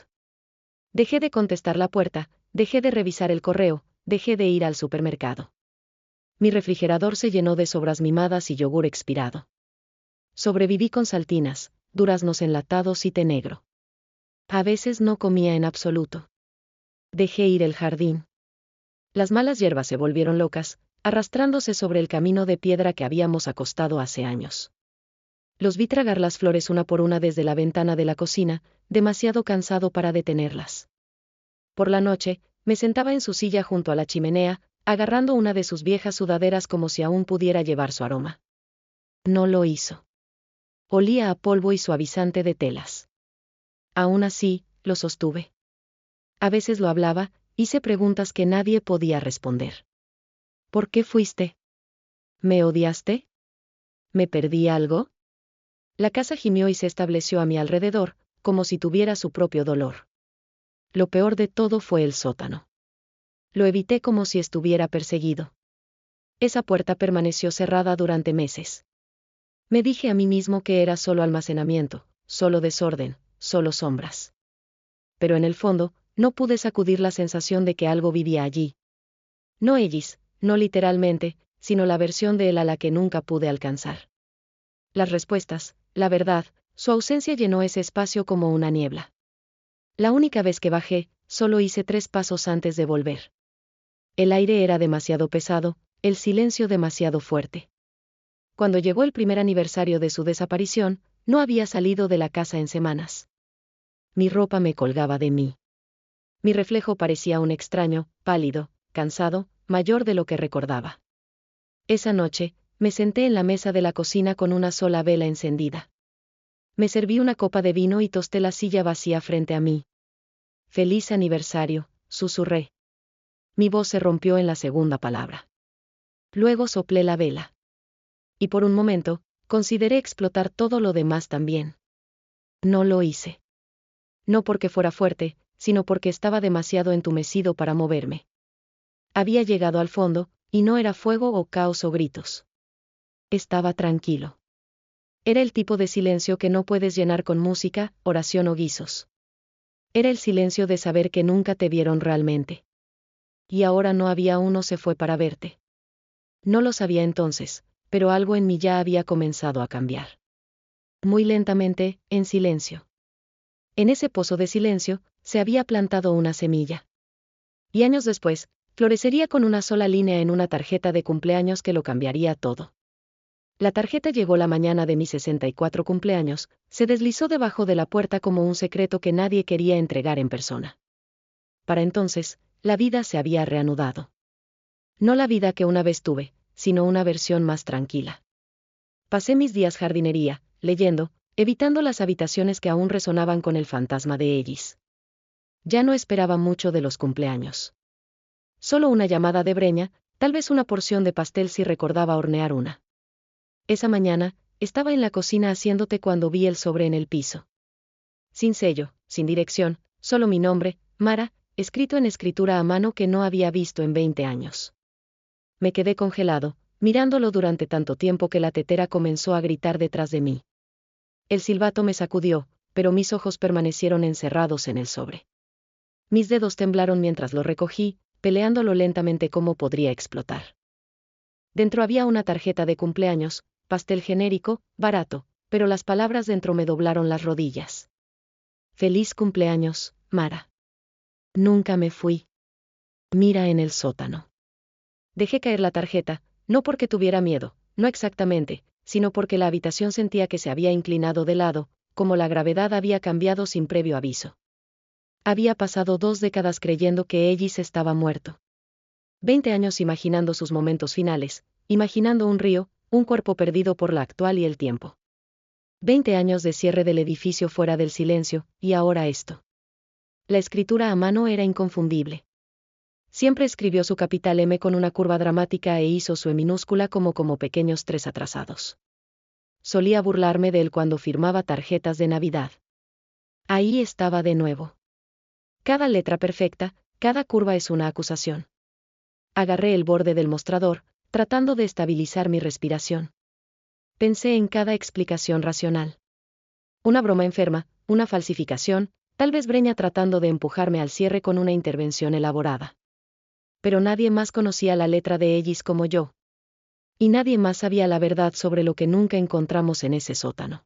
Dejé de contestar la puerta, dejé de revisar el correo, dejé de ir al supermercado. Mi refrigerador se llenó de sobras mimadas y yogur expirado. Sobreviví con saltinas, duraznos enlatados y té negro. A veces no comía en absoluto. Dejé ir el jardín. Las malas hierbas se volvieron locas, arrastrándose sobre el camino de piedra que habíamos acostado hace años. Los vi tragar las flores una por una desde la ventana de la cocina, demasiado cansado para detenerlas. Por la noche, me sentaba en su silla junto a la chimenea, agarrando una de sus viejas sudaderas como si aún pudiera llevar su aroma. No lo hizo. Olía a polvo y suavizante de telas. Aún así, lo sostuve. A veces lo hablaba, hice preguntas que nadie podía responder. ¿Por qué fuiste? ¿Me odiaste? ¿Me perdí algo? La casa gimió y se estableció a mi alrededor, como si tuviera su propio dolor. Lo peor de todo fue el sótano. Lo evité como si estuviera perseguido. Esa puerta permaneció cerrada durante meses. Me dije a mí mismo que era solo almacenamiento, solo desorden, solo sombras. Pero en el fondo, no pude sacudir la sensación de que algo vivía allí. No Ellis, no literalmente, sino la versión de él a la que nunca pude alcanzar. Las respuestas, la verdad, su ausencia llenó ese espacio como una niebla. La única vez que bajé, solo hice 3 pasos antes de volver. El aire era demasiado pesado, el silencio demasiado fuerte. Cuando llegó el primer aniversario de su desaparición, no había salido de la casa en semanas. Mi ropa me colgaba de mí. Mi reflejo parecía un extraño, pálido, cansado, mayor de lo que recordaba. Esa noche, me senté en la mesa de la cocina con una sola vela encendida. Me serví una copa de vino y tosté la silla vacía frente a mí. «Feliz aniversario», susurré. Mi voz se rompió en la segunda palabra. Luego soplé la vela. Y por un momento, consideré explotar todo lo demás también. No lo hice. No porque fuera fuerte, sino porque estaba demasiado entumecido para moverme. Había llegado al fondo, y no era fuego o caos o gritos. Estaba tranquilo. Era el tipo de silencio que no puedes llenar con música, oración o guisos. Era el silencio de saber que nunca te vieron realmente. Y ahora no había uno se fue para verte. No lo sabía entonces, pero algo en mí ya había comenzado a cambiar. Muy lentamente, en silencio. En ese pozo de silencio, se había plantado una semilla. Y años después, florecería con una sola línea en una tarjeta de cumpleaños que lo cambiaría todo. La tarjeta llegó la mañana de mi 64 cumpleaños, se deslizó debajo de la puerta como un secreto que nadie quería entregar en persona. Para entonces, la vida se había reanudado. No la vida que una vez tuve, sino una versión más tranquila. Pasé mis días jardinería, leyendo, evitando las habitaciones que aún resonaban con el fantasma de Ellis. Ya no esperaba mucho de los cumpleaños. Solo una llamada de breña, tal vez una porción de pastel si recordaba hornear una. Esa mañana, estaba en la cocina haciendo té cuando vi el sobre en el piso. Sin sello, sin dirección, solo mi nombre, Mara, escrito en escritura a mano que no había visto en 20 años. Me quedé congelado, mirándolo durante tanto tiempo que la tetera comenzó a gritar detrás de mí. El silbato me sacudió, pero mis ojos permanecieron encerrados en el sobre. Mis dedos temblaron mientras lo recogí, peleándolo lentamente como podría explotar. Dentro había una tarjeta de cumpleaños, pastel genérico, barato, pero las palabras dentro me doblaron las rodillas. Feliz cumpleaños, Mara. Nunca me fui. Mira en el sótano. Dejé caer la tarjeta, no porque tuviera miedo, no exactamente, sino porque la habitación sentía que se había inclinado de lado, como la gravedad había cambiado sin previo aviso. Había pasado 2 décadas creyendo que Ellis estaba muerto. 20 años imaginando sus momentos finales, imaginando un río, un cuerpo perdido por la actual y el tiempo. 20 años de cierre del edificio fuera del silencio, y ahora esto. La escritura a mano era inconfundible. Siempre escribió su capital M con una curva dramática e hizo su E minúscula como pequeños 3 atrasados. Solía burlarme de él cuando firmaba tarjetas de Navidad. Ahí estaba de nuevo. Cada letra perfecta, cada curva es una acusación. Agarré el borde del mostrador, tratando de estabilizar mi respiración. Pensé en cada explicación racional. Una broma enferma, una falsificación, tal vez Breña tratando de empujarme al cierre con una intervención elaborada. Pero nadie más conocía la letra de Ellis como yo. Y nadie más sabía la verdad sobre lo que nunca encontramos en ese sótano.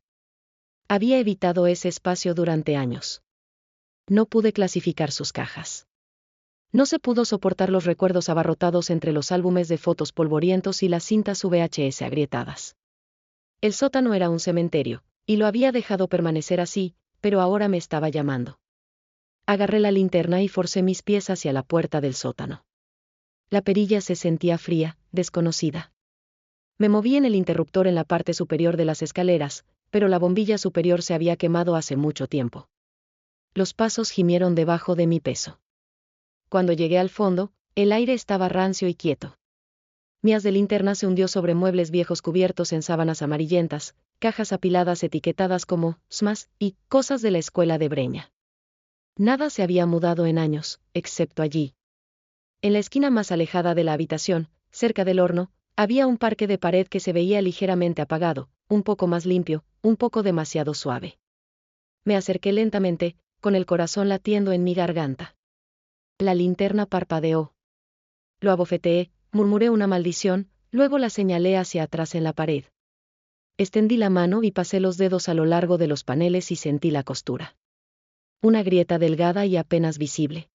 Había evitado ese espacio durante años. No pude clasificar sus cajas. No se pudo soportar los recuerdos abarrotados entre los álbumes de fotos polvorientos y las cintas VHS agrietadas. El sótano era un cementerio, y lo había dejado permanecer así, pero ahora me estaba llamando. Agarré la linterna y forcé mis pies hacia la puerta del sótano. La perilla se sentía fría, desconocida. Me moví en el interruptor en la parte superior de las escaleras, pero la bombilla superior se había quemado hace mucho tiempo. Los pasos gimieron debajo de mi peso. Cuando llegué al fondo, el aire estaba rancio y quieto. Mi haz de linterna se hundió sobre muebles viejos cubiertos en sábanas amarillentas, cajas apiladas etiquetadas como «Smas» y «Cosas de la escuela de Breña». Nada se había mudado en años, excepto allí. En la esquina más alejada de la habitación, cerca del horno, había un parque de pared que se veía ligeramente apagado, un poco más limpio, un poco demasiado suave. Me acerqué lentamente, con el corazón latiendo en mi garganta. La linterna parpadeó. Lo abofeteé, murmuré una maldición, luego la señalé hacia atrás en la pared. Extendí la mano y pasé los dedos a lo largo de los paneles y sentí la costura. Una grieta delgada y apenas visible.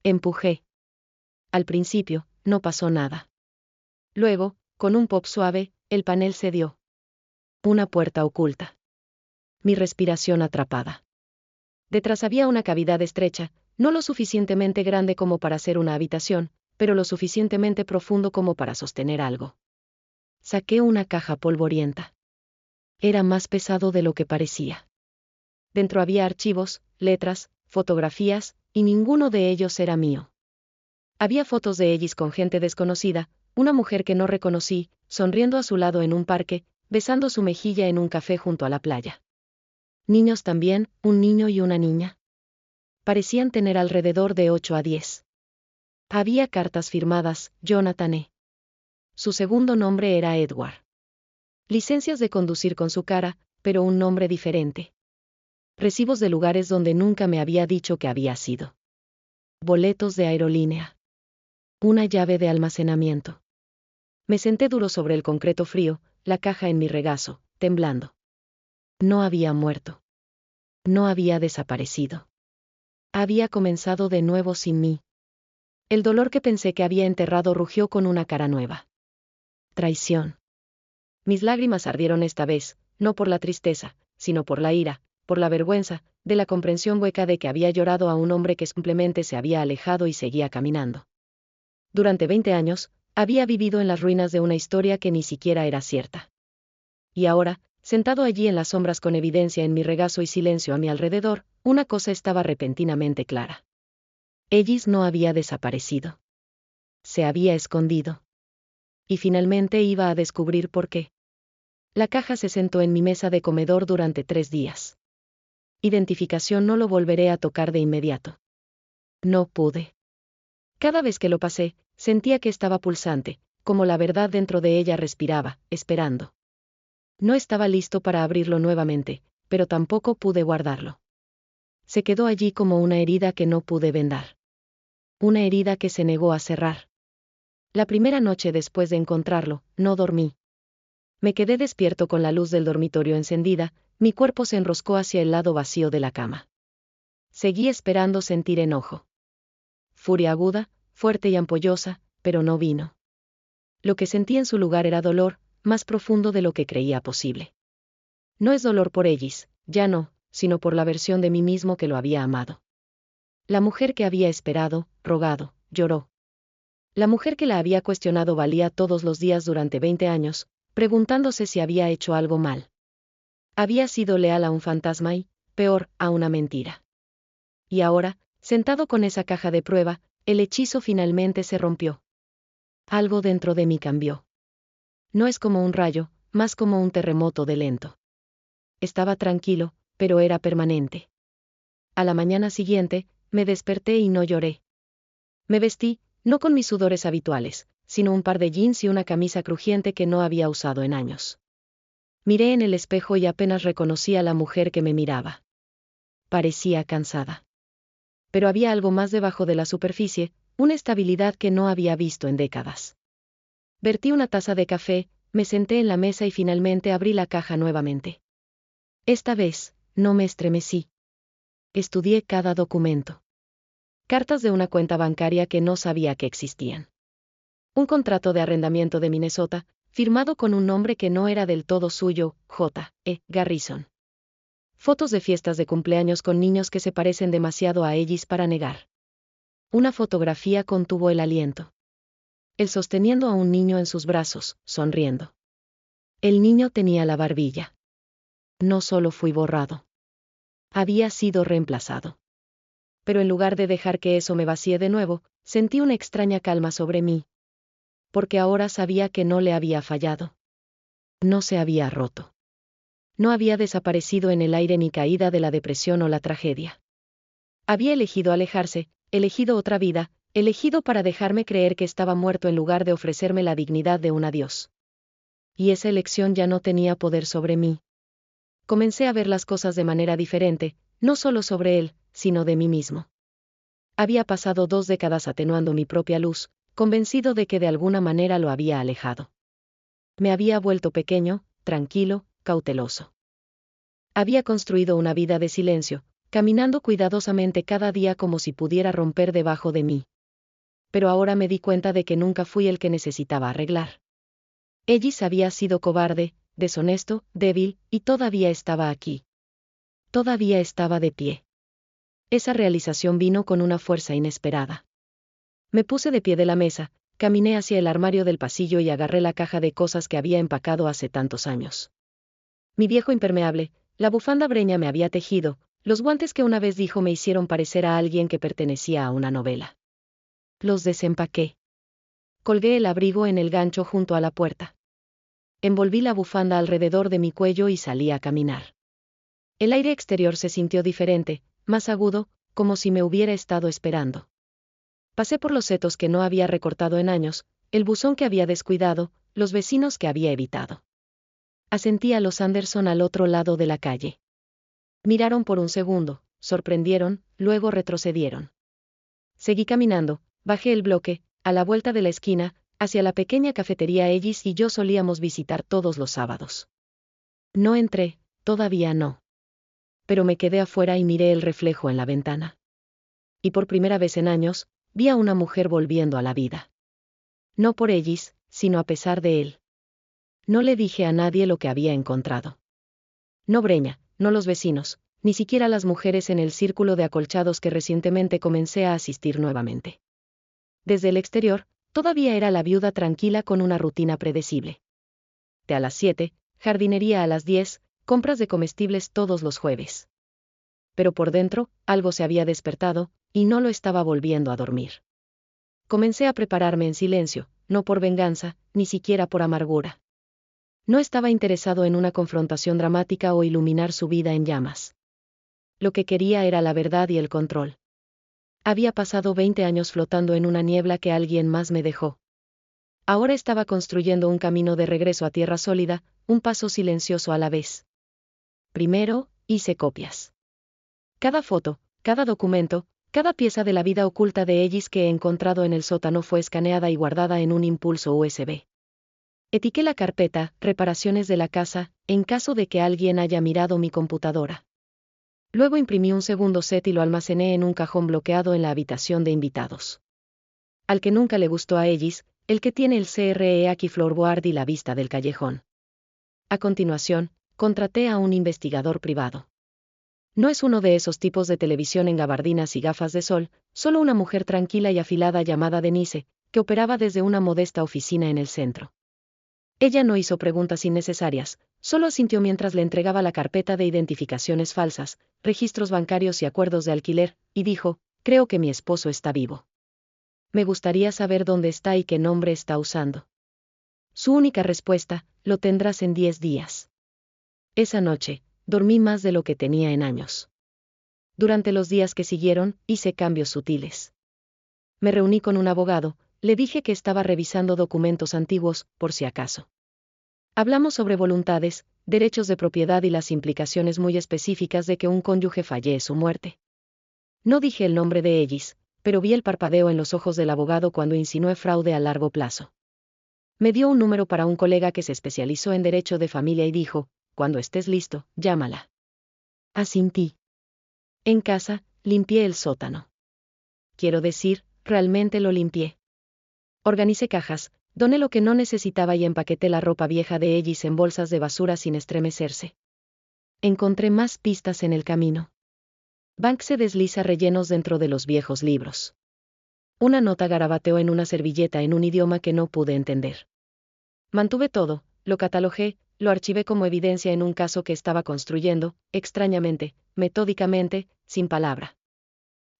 Empujé. Al principio, no pasó nada. Luego, con un pop suave, el panel cedió. Una puerta oculta. Mi respiración atrapada. Detrás había una cavidad estrecha, no lo suficientemente grande como para ser una habitación, pero lo suficientemente profundo como para sostener algo. Saqué una caja polvorienta. Era más pesado de lo que parecía. Dentro había archivos, letras, fotografías, y ninguno de ellos era mío. Había fotos de Ellis con gente desconocida, una mujer que no reconocí, sonriendo a su lado en un parque, besando su mejilla en un café junto a la playa. Niños también, un niño y una niña. Parecían tener alrededor de 8 a 10. Había cartas firmadas, Jonathan E. Su segundo nombre era Edward. Licencias de conducir con su cara, pero un nombre diferente. Recibos de lugares donde nunca me había dicho que había sido. Boletos de aerolínea. Una llave de almacenamiento. Me senté duro sobre el concreto frío, la caja en mi regazo, temblando. No había muerto. No había desaparecido. Había comenzado de nuevo sin mí. El dolor que pensé que había enterrado rugió con una cara nueva. Traición. Mis lágrimas ardieron esta vez, no por la tristeza, sino por la ira, por la vergüenza, de la comprensión hueca de que había llorado a un hombre que simplemente se había alejado y seguía caminando. Durante 20 años, había vivido en las ruinas de una historia que ni siquiera era cierta. Y ahora, sentado allí en las sombras con evidencia en mi regazo y silencio a mi alrededor, una cosa estaba repentinamente clara. Ellis no había desaparecido. Se había escondido. Y finalmente iba a descubrir por qué. La caja se sentó en mi mesa de comedor durante 3 días. Identificación no lo volveré a tocar de inmediato. No pude. Cada vez que lo pasé, sentía que estaba pulsante, como la verdad dentro de ella respiraba, esperando. No estaba listo para abrirlo nuevamente, pero tampoco pude guardarlo. Se quedó allí como una herida que no pude vendar. Una herida que se negó a cerrar. La primera noche después de encontrarlo, no dormí. Me quedé despierto con la luz del dormitorio encendida, mi cuerpo se enroscó hacia el lado vacío de la cama. Seguí esperando sentir enojo. Furia aguda, fuerte y ampollosa, pero no vino. Lo que sentí en su lugar era dolor, más profundo de lo que creía posible. No es dolor por Ellis, ya no, sino por la versión de mí mismo que lo había amado. La mujer que había esperado, rogado, lloró. La mujer que la había cuestionado valía todos los días durante 20 años, preguntándose si había hecho algo mal. Había sido leal a un fantasma y, peor, a una mentira. Y ahora, sentado con esa caja de prueba, el hechizo finalmente se rompió. Algo dentro de mí cambió. No es como un rayo, más como un terremoto de lento. Estaba tranquilo, pero era permanente. A la mañana siguiente, me desperté y no lloré. Me vestí, no con mis sudores habituales, sino un par de jeans y una camisa crujiente que no había usado en años. Miré en el espejo y apenas reconocí a la mujer que me miraba. Parecía cansada. Pero había algo más debajo de la superficie, una estabilidad que no había visto en décadas. Vertí una taza de café, me senté en la mesa y finalmente abrí la caja nuevamente. Esta vez, no me estremecí. Estudié cada documento. Cartas de una cuenta bancaria que no sabía que existían. Un contrato de arrendamiento de Minnesota, firmado con un nombre que no era del todo suyo, J. E. Garrison. Fotos de fiestas de cumpleaños con niños que se parecen demasiado a Ellis para negar. Una fotografía contuvo el aliento. Él sosteniendo a un niño en sus brazos, sonriendo. El niño tenía la barbilla. No solo fui borrado. Había sido reemplazado. Pero en lugar de dejar que eso me vacíe de nuevo, sentí una extraña calma sobre mí. Porque ahora sabía que no le había fallado. No se había roto. No había desaparecido en el aire ni caída de la depresión o la tragedia. Había elegido alejarse, elegido otra vida, elegido para dejarme creer que estaba muerto en lugar de ofrecerme la dignidad de un adiós. Y esa elección ya no tenía poder sobre mí. Comencé a ver las cosas de manera diferente, no solo sobre él, sino de mí mismo. Había pasado 2 décadas atenuando mi propia luz, convencido de que de alguna manera lo había alejado. Me había vuelto pequeño, tranquilo, cauteloso. Había construido una vida de silencio, caminando cuidadosamente cada día como si pudiera romper debajo de mí. Pero ahora me di cuenta de que nunca fui el que necesitaba arreglar. Ellis había sido cobarde, deshonesto, débil, y todavía estaba aquí. Todavía estaba de pie. Esa realización vino con una fuerza inesperada. Me puse de pie de la mesa, caminé hacia el armario del pasillo y agarré la caja de cosas que había empacado hace tantos años. Mi viejo impermeable, la bufanda breña me había tejido, los guantes que una vez dijo me hicieron parecer a alguien que pertenecía a una novela. Los desempaqué. Colgué el abrigo en el gancho junto a la puerta. Envolví la bufanda alrededor de mi cuello y salí a caminar. El aire exterior se sintió diferente, más agudo, como si me hubiera estado esperando. Pasé por los setos que no había recortado en años, el buzón que había descuidado, los vecinos que había evitado. Asentí a los Anderson al otro lado de la calle. Miraron por un segundo, sorprendieron, luego retrocedieron. Seguí caminando, bajé el bloque, a la vuelta de la esquina, hacia la pequeña cafetería Ellis y yo solíamos visitar todos los sábados. No entré, todavía no. pero me quedé afuera y miré el reflejo en la ventana. Y por primera vez en años, vi a una mujer volviendo a la vida. No por Ellis, sino a pesar de él. No le dije a nadie lo que había encontrado. No Breña, no los vecinos, ni siquiera las mujeres en el círculo de acolchados que recientemente comencé a asistir nuevamente. Desde el exterior, todavía era la viuda tranquila con una rutina predecible. Té a las 7, jardinería a las 10, compras de comestibles todos los jueves. Pero por dentro, algo se había despertado, y no lo estaba volviendo a dormir. Comencé a prepararme en silencio, no por venganza, ni siquiera por amargura. No estaba interesado en una confrontación dramática o iluminar su vida en llamas. Lo que quería era la verdad y el control. Había pasado 20 años flotando en una niebla que alguien más me dejó. Ahora estaba construyendo un camino de regreso a tierra sólida, un paso silencioso a la vez. Primero, hice copias. Cada foto, cada documento, cada pieza de la vida oculta de Ellis que he encontrado en el sótano fue escaneada y guardada en un impulso USB. Etiqué la carpeta, reparaciones de la casa, en caso de que alguien haya mirado mi computadora. Luego imprimí un segundo set y lo almacené en un cajón bloqueado en la habitación de invitados. Al que nunca le gustó a Ellis, el que tiene el CREAC y floorboard y la vista del callejón. A continuación, contraté a un investigador privado. No es uno de esos tipos de televisión en gabardinas y gafas de sol, solo una mujer tranquila y afilada llamada Denise, que operaba desde una modesta oficina en el centro. Ella no hizo preguntas innecesarias, solo asintió mientras le entregaba la carpeta de identificaciones falsas, registros bancarios y acuerdos de alquiler, y dijo: «Creo que mi esposo está vivo. Me gustaría saber dónde está y qué nombre está usando». Su única respuesta: «Lo tendrás en 10 días». Esa noche, dormí más de lo que tenía en años. Durante los días que siguieron, hice cambios sutiles. Me reuní con un abogado, le dije que estaba revisando documentos antiguos, por si acaso. Hablamos sobre voluntades, derechos de propiedad y las implicaciones muy específicas de que un cónyuge falle su muerte. No dije el nombre de Ellis, pero vi el parpadeo en los ojos del abogado cuando insinué fraude a largo plazo. Me dio un número para un colega que se especializó en derecho de familia y dijo: «Cuando estés listo, llámala». Asintí. En casa, limpié el sótano. Quiero decir, realmente lo limpié. Organicé cajas, doné lo que no necesitaba y empaqueté la ropa vieja de Ellis en bolsas de basura sin estremecerse. Encontré más pistas en el camino. Banks se desliza rellenos dentro de los viejos libros. Una nota garabateó en una servilleta en un idioma que no pude entender. Mantuve todo, lo catalogé, lo archivé como evidencia en un caso que estaba construyendo, extrañamente, metódicamente, sin palabra.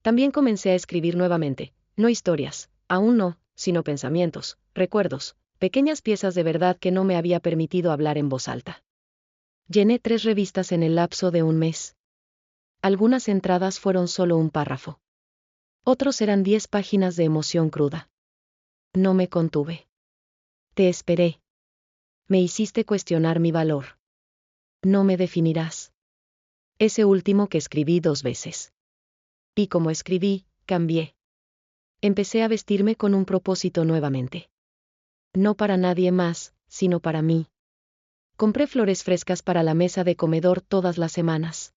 También comencé a escribir nuevamente, no historias, aún no, sino pensamientos, recuerdos, pequeñas piezas de verdad que no me había permitido hablar en voz alta. Llené 3 revistas en el lapso de un mes. Algunas entradas fueron solo un párrafo. Otros eran 10 páginas de emoción cruda. No me contuve. Te esperé. Me hiciste cuestionar mi valor. No me definirás. Ese último que escribí 2 veces. Y como escribí, cambié. Empecé a vestirme con un propósito nuevamente. No para nadie más, sino para mí. Compré flores frescas para la mesa de comedor todas las semanas.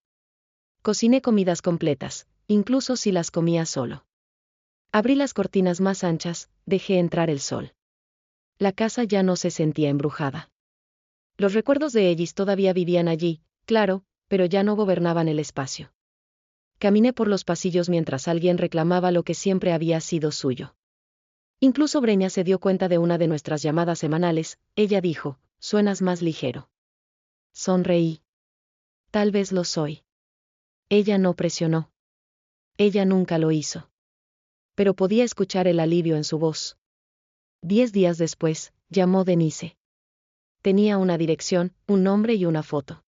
Cociné comidas completas, incluso si las comía solo. Abrí las cortinas más anchas, dejé entrar el sol. La casa ya no se sentía embrujada. Los recuerdos de Ellis todavía vivían allí, claro, pero ya no gobernaban el espacio. Caminé por los pasillos mientras alguien reclamaba lo que siempre había sido suyo. Incluso Breña se dio cuenta de una de nuestras llamadas semanales. Ella dijo: «Suenas más ligero». Sonreí. Tal vez lo soy. Ella no presionó. Ella nunca lo hizo. Pero podía escuchar el alivio en su voz. 10 días después, llamó Denise. Tenía una dirección, un nombre y una foto.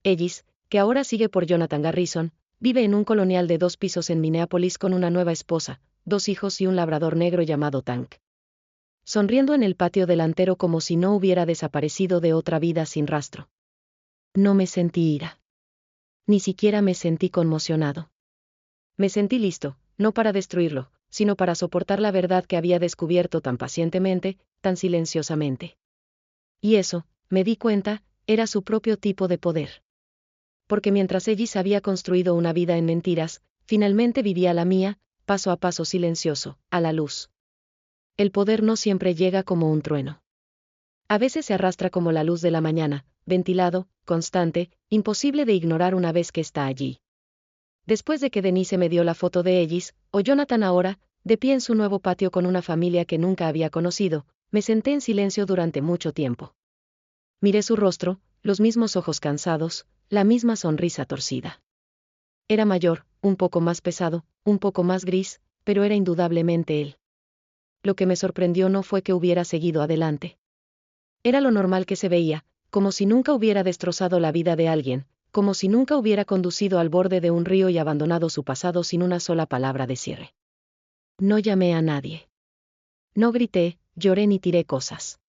Ellis, que ahora sigue por Jonathan Garrison, vive en un colonial de 2 pisos en Minneapolis con una nueva esposa, 2 hijos y un labrador negro llamado Tank. Sonriendo en el patio delantero como si no hubiera desaparecido de otra vida sin rastro. No me sentí ira. Ni siquiera me sentí conmocionado. Me sentí listo, no para destruirlo, sino para soportar la verdad que había descubierto tan pacientemente, tan silenciosamente. Y eso, me di cuenta, era su propio tipo de poder. porque mientras Ellis había construido una vida en mentiras, finalmente vivía la mía, paso a paso silencioso, a la luz. El poder no siempre llega como un trueno. A veces se arrastra como la luz de la mañana, ventilado, constante, imposible de ignorar una vez que está allí. Después de que Denise me dio la foto de Ellis, o Jonathan ahora, de pie en su nuevo patio con una familia que nunca había conocido, me senté en silencio durante mucho tiempo. Miré su rostro, los mismos ojos cansados, la misma sonrisa torcida. Era mayor, un poco más pesado, un poco más gris, pero era indudablemente él. Lo que me sorprendió no fue que hubiera seguido adelante. Era lo normal que se veía, como si nunca hubiera destrozado la vida de alguien, como si nunca hubiera conducido al borde de un río y abandonado su pasado sin una sola palabra de cierre. No llamé a nadie. No grité, lloré ni tiré cosas.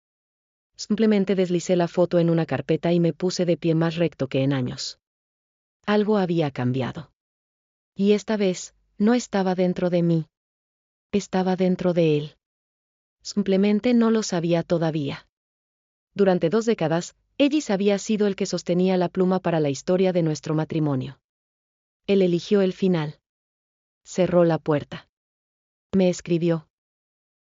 Simplemente deslicé la foto en una carpeta y me puse de pie más recto que en años. Algo había cambiado. Y esta vez, no estaba dentro de mí. Estaba dentro de él. Simplemente no lo sabía todavía. Durante 2 décadas, Ellis había sido el que sostenía la pluma para la historia de nuestro matrimonio. Él eligió el final. Cerró la puerta. Me escribió.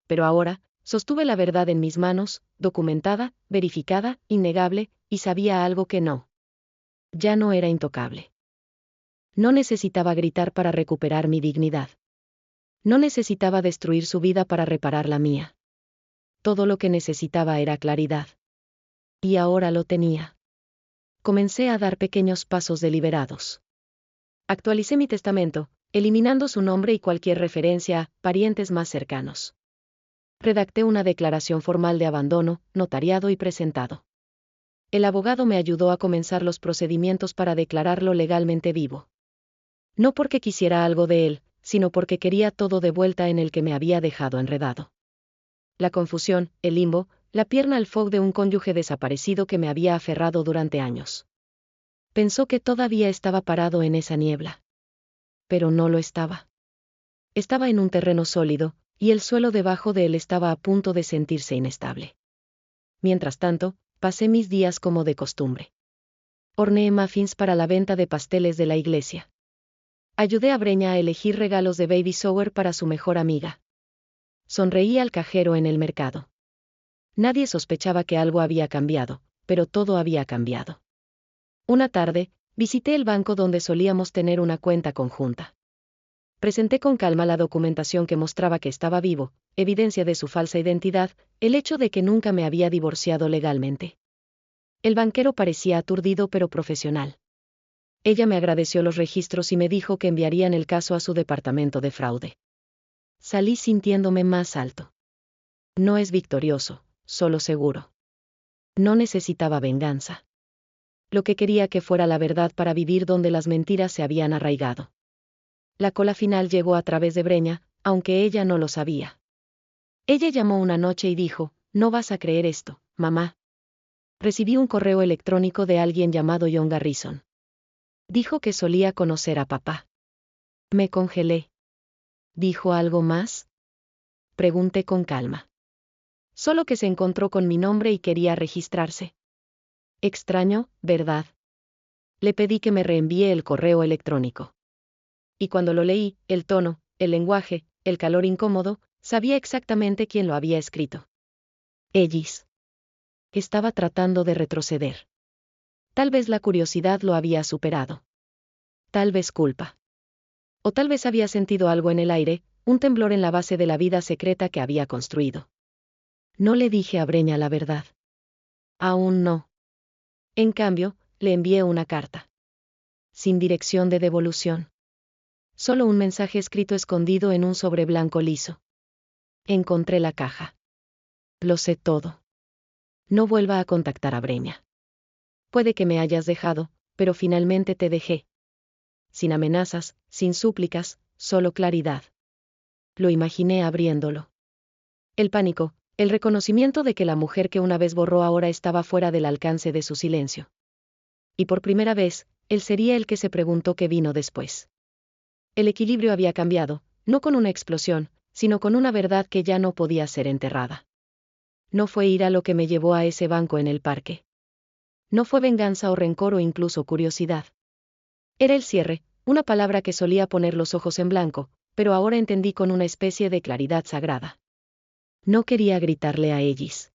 Pero ahora, sostuve la verdad en mis manos, documentada, verificada, innegable, y sabía algo que no. Ya no era intocable. No necesitaba gritar para recuperar mi dignidad. No necesitaba destruir su vida para reparar la mía. Todo lo que necesitaba era claridad. Y ahora lo tenía. Comencé a dar pequeños pasos deliberados. Actualicé mi testamento, eliminando su nombre y cualquier referencia a parientes más cercanos. Redacté una declaración formal de abandono, notariado y presentado. El abogado me ayudó a comenzar los procedimientos para declararlo legalmente vivo. No porque quisiera algo de él, sino porque quería todo de vuelta en el que me había dejado enredado. La confusión, el limbo, la pierna al fog de un cónyuge desaparecido que me había aferrado durante años. Pensó que todavía estaba parado en esa niebla. Pero no lo estaba. Estaba en un terreno sólido, y el suelo debajo de él estaba a punto de sentirse inestable. Mientras tanto, pasé mis días como de costumbre. Horneé muffins para la venta de pasteles de la iglesia. Ayudé a Breña a elegir regalos de baby shower para su mejor amiga. Sonreí al cajero en el mercado. Nadie sospechaba que algo había cambiado, pero todo había cambiado. Una tarde, visité el banco donde solíamos tener una cuenta conjunta. Presenté con calma la documentación que mostraba que estaba vivo, evidencia de su falsa identidad, el hecho de que nunca me había divorciado legalmente. El banquero parecía aturdido pero profesional. Ella me agradeció los registros y me dijo que enviarían el caso a su departamento de fraude. Salí sintiéndome más alto. No es victorioso, solo seguro. No necesitaba venganza. Lo que quería que fuera la verdad para vivir donde las mentiras se habían arraigado. La cola final llegó a través de Breña, aunque ella no lo sabía. Ella llamó una noche y dijo, «No vas a creer esto, mamá». Recibí un correo electrónico de alguien llamado John Garrison. Dijo que solía conocer a papá. Me congelé. ¿Dijo algo más? Pregunté con calma. Solo que se encontró con mi nombre y quería registrarse. Extraño, ¿verdad? Le pedí que me reenvíe el correo electrónico. Y cuando lo leí, el tono, el lenguaje, el calor incómodo, sabía exactamente quién lo había escrito. Ellis. Estaba tratando de retroceder. Tal vez la curiosidad lo había superado. Tal vez culpa. O tal vez había sentido algo en el aire, un temblor en la base de la vida secreta que había construido. No le dije a Breña la verdad. Aún no. En cambio, le envié una carta. Sin dirección de devolución. Solo un mensaje escrito escondido en un sobre blanco liso. Encontré la caja. Lo sé todo. No vuelva a contactar a Breña. Puede que me hayas dejado, pero finalmente te dejé. Sin amenazas, sin súplicas, solo claridad. Lo imaginé abriéndolo. El pánico, el reconocimiento de que la mujer que una vez borró ahora estaba fuera del alcance de su silencio. Y por primera vez, él sería el que se preguntó qué vino después. El equilibrio había cambiado, no con una explosión, sino con una verdad que ya no podía ser enterrada. No fue ira lo que me llevó a ese banco en el parque. No fue venganza o rencor o incluso curiosidad. Era el cierre, una palabra que solía poner los ojos en blanco, pero ahora entendí con una especie de claridad sagrada. No quería gritarle a Ellis.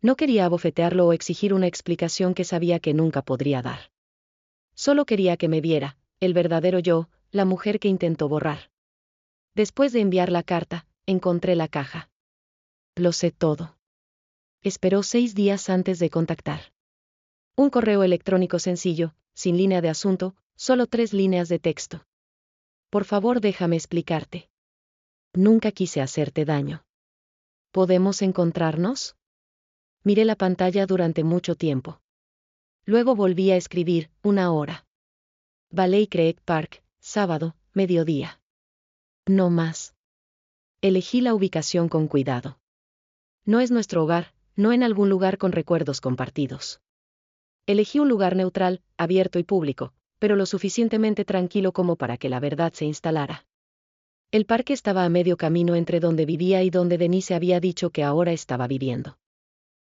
No quería abofetearlo o exigir una explicación que sabía que nunca podría dar. Solo quería que me viera, el verdadero yo, la mujer que intentó borrar. Después de enviar la carta, encontré la caja. Lo sé todo. Esperó 6 días antes de contactar. Un correo electrónico sencillo, sin línea de asunto, solo 3 líneas de texto. Por favor, déjame explicarte. Nunca quise hacerte daño. ¿Podemos encontrarnos? Miré la pantalla durante mucho tiempo. Luego volví a escribir, 1 hora. Valley Creek Park, sábado, mediodía. No más. Elegí la ubicación con cuidado. No es nuestro hogar, no en algún lugar con recuerdos compartidos. Elegí un lugar neutral, abierto y público, pero lo suficientemente tranquilo como para que la verdad se instalara. El parque estaba a medio camino entre donde vivía y donde Denise había dicho que ahora estaba viviendo.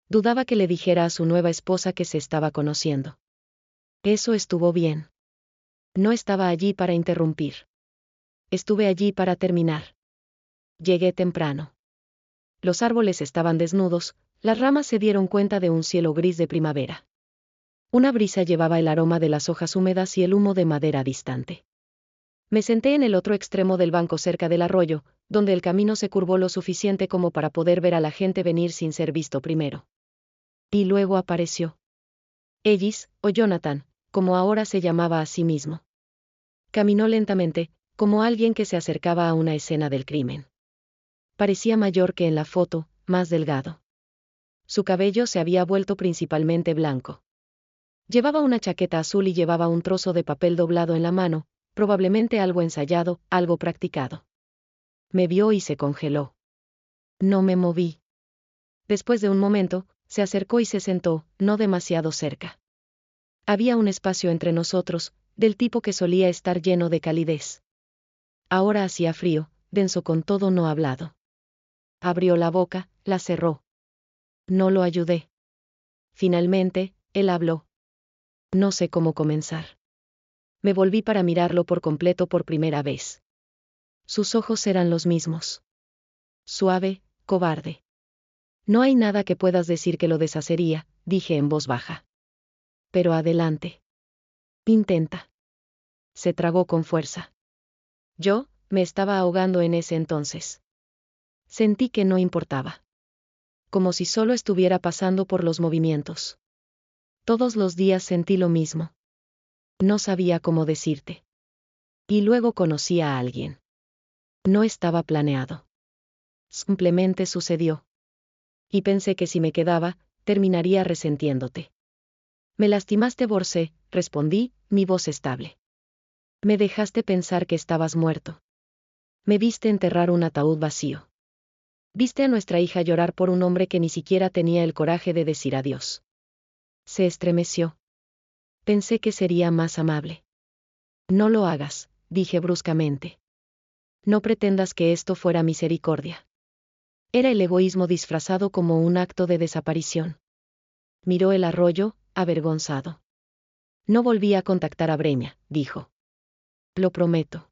Dudaba que le dijera a su nueva esposa que se estaba conociendo. Eso estuvo bien. No estaba allí para interrumpir. Estuve allí para terminar. Llegué temprano. Los árboles estaban desnudos, las ramas se dieron cuenta de un cielo gris de primavera. Una brisa llevaba el aroma de las hojas húmedas y el humo de madera distante. Me senté en el otro extremo del banco cerca del arroyo, donde el camino se curvó lo suficiente como para poder ver a la gente venir sin ser visto primero. Y luego apareció Ellis, o Jonathan, como ahora se llamaba a sí mismo. Caminó lentamente, como alguien que se acercaba a una escena del crimen. Parecía mayor que en la foto, más delgado. Su cabello se había vuelto principalmente blanco. Llevaba una chaqueta azul y llevaba un trozo de papel doblado en la mano, probablemente algo ensayado, algo practicado. Me vio y se congeló. No me moví. Después de un momento, se acercó y se sentó, no demasiado cerca. Había un espacio entre nosotros, del tipo que solía estar lleno de calidez. Ahora hacía frío, denso con todo no hablado. Abrió la boca, la cerró. No lo ayudé. Finalmente, él habló. No sé cómo comenzar. Me volví para mirarlo por completo por primera vez. Sus ojos eran los mismos. Suave, cobarde. No hay nada que puedas decir que lo deshacería, dije en voz baja. Pero adelante. Intenta. Se tragó con fuerza. Yo, me estaba ahogando en ese entonces. Sentí que no importaba. Como si solo estuviera pasando por los movimientos. Todos los días sentí lo mismo. No sabía cómo decirte. Y luego conocí a alguien. No estaba planeado. Simplemente sucedió. Y pensé que si me quedaba, terminaría resentiéndote. Me lastimaste, Borse, respondí, mi voz estable. Me dejaste pensar que estabas muerto. Me viste enterrar un ataúd vacío. Viste a nuestra hija llorar por un hombre que ni siquiera tenía el coraje de decir adiós. Se estremeció. Pensé que sería más amable. No lo hagas, dije bruscamente. No pretendas que esto fuera misericordia. Era el egoísmo disfrazado como un acto de desaparición. Miró el arroyo, avergonzado. No volví a contactar a Breña, dijo. Lo prometo.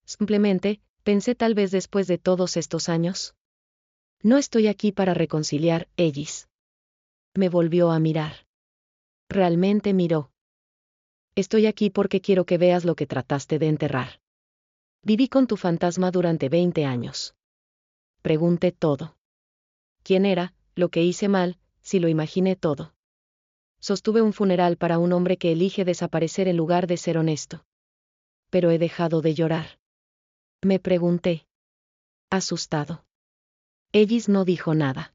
Simplemente, pensé tal vez después de todos estos años. No estoy aquí para reconciliar, Ellis. Me volvió a mirar. Realmente miró. Estoy aquí porque quiero que veas lo que trataste de enterrar. Viví con tu fantasma durante 20 años. Pregunté todo. ¿Quién era, lo que hice mal, si lo imaginé todo? Sostuve un funeral para un hombre que elige desaparecer en lugar de ser honesto. Pero he dejado de llorar. Me pregunté. Asustado. Ellis no dijo nada.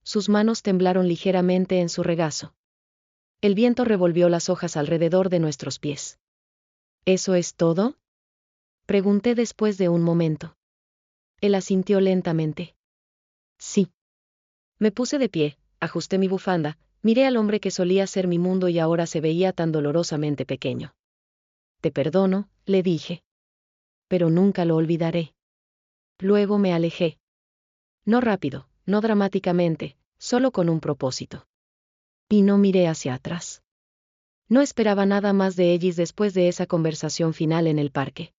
Sus manos temblaron ligeramente en su regazo. El viento revolvió las hojas alrededor de nuestros pies. ¿Eso es todo? Pregunté después de un momento. Él asintió lentamente. Sí. Me puse de pie, ajusté mi bufanda, miré al hombre que solía ser mi mundo y ahora se veía tan dolorosamente pequeño. Te perdono, le dije. Pero nunca lo olvidaré. Luego me alejé. No rápido, no dramáticamente, solo con un propósito. Y no miré hacia atrás. No esperaba nada más de Ellis después de esa conversación final en el parque.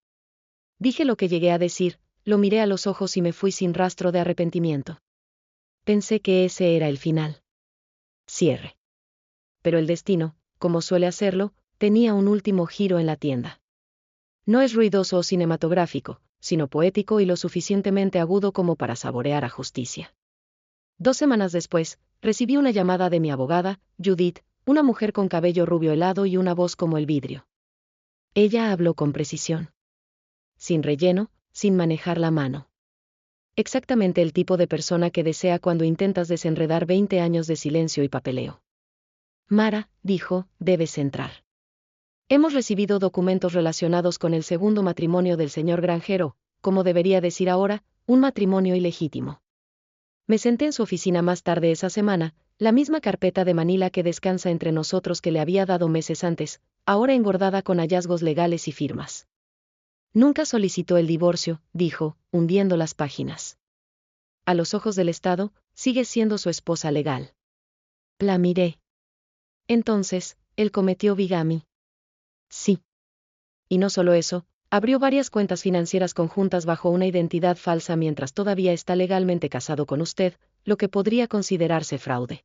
Dije lo que llegué a decir, lo miré a los ojos y me fui sin rastro de arrepentimiento. Pensé que ese era el final. Cierre. Pero el destino, como suele hacerlo, tenía un último giro en la tienda. No es ruidoso o cinematográfico, sino poético y lo suficientemente agudo como para saborear a justicia. 2 semanas después, recibí una llamada de mi abogada, Judith, una mujer con cabello rubio helado y una voz como el vidrio. Ella habló con precisión. Sin relleno, sin manejar la mano. Exactamente el tipo de persona que desea cuando intentas desenredar 20 años de silencio y papeleo. Mara, dijo, debes entrar. Hemos recibido documentos relacionados con el segundo matrimonio del señor granjero, como debería decir ahora, un matrimonio ilegítimo. Me senté en su oficina más tarde esa semana, la misma carpeta de Manila que descansa entre nosotros que le había dado meses antes, ahora engordada con hallazgos legales y firmas. Nunca solicitó el divorcio, dijo, hundiendo las páginas. A los ojos del Estado, sigue siendo su esposa legal. La miré. Entonces, él cometió bigamia. Sí. Y no solo eso, abrió varias cuentas financieras conjuntas bajo una identidad falsa mientras todavía está legalmente casado con usted, lo que podría considerarse fraude.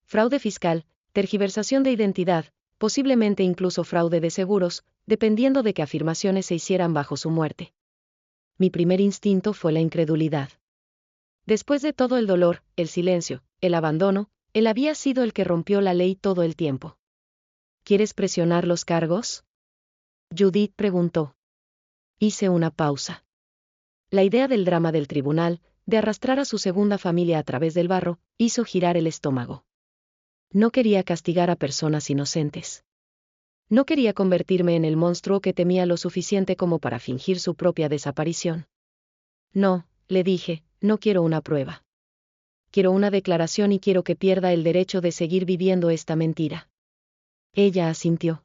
Fraude fiscal, tergiversación de identidad, posiblemente incluso fraude de seguros, dependiendo de qué afirmaciones se hicieran bajo su muerte. Mi primer instinto fue la incredulidad. Después de todo el dolor, el silencio, el abandono, él había sido el que rompió la ley todo el tiempo. ¿Quieres presionar los cargos?, Judith preguntó. Hice una pausa. La idea del drama del tribunal, de arrastrar a su segunda familia a través del barro, hizo girar el estómago. No quería castigar a personas inocentes. No quería convertirme en el monstruo que temía lo suficiente como para fingir su propia desaparición. No, le dije, no quiero una prueba. Quiero una declaración y quiero que pierda el derecho de seguir viviendo esta mentira. Ella asintió.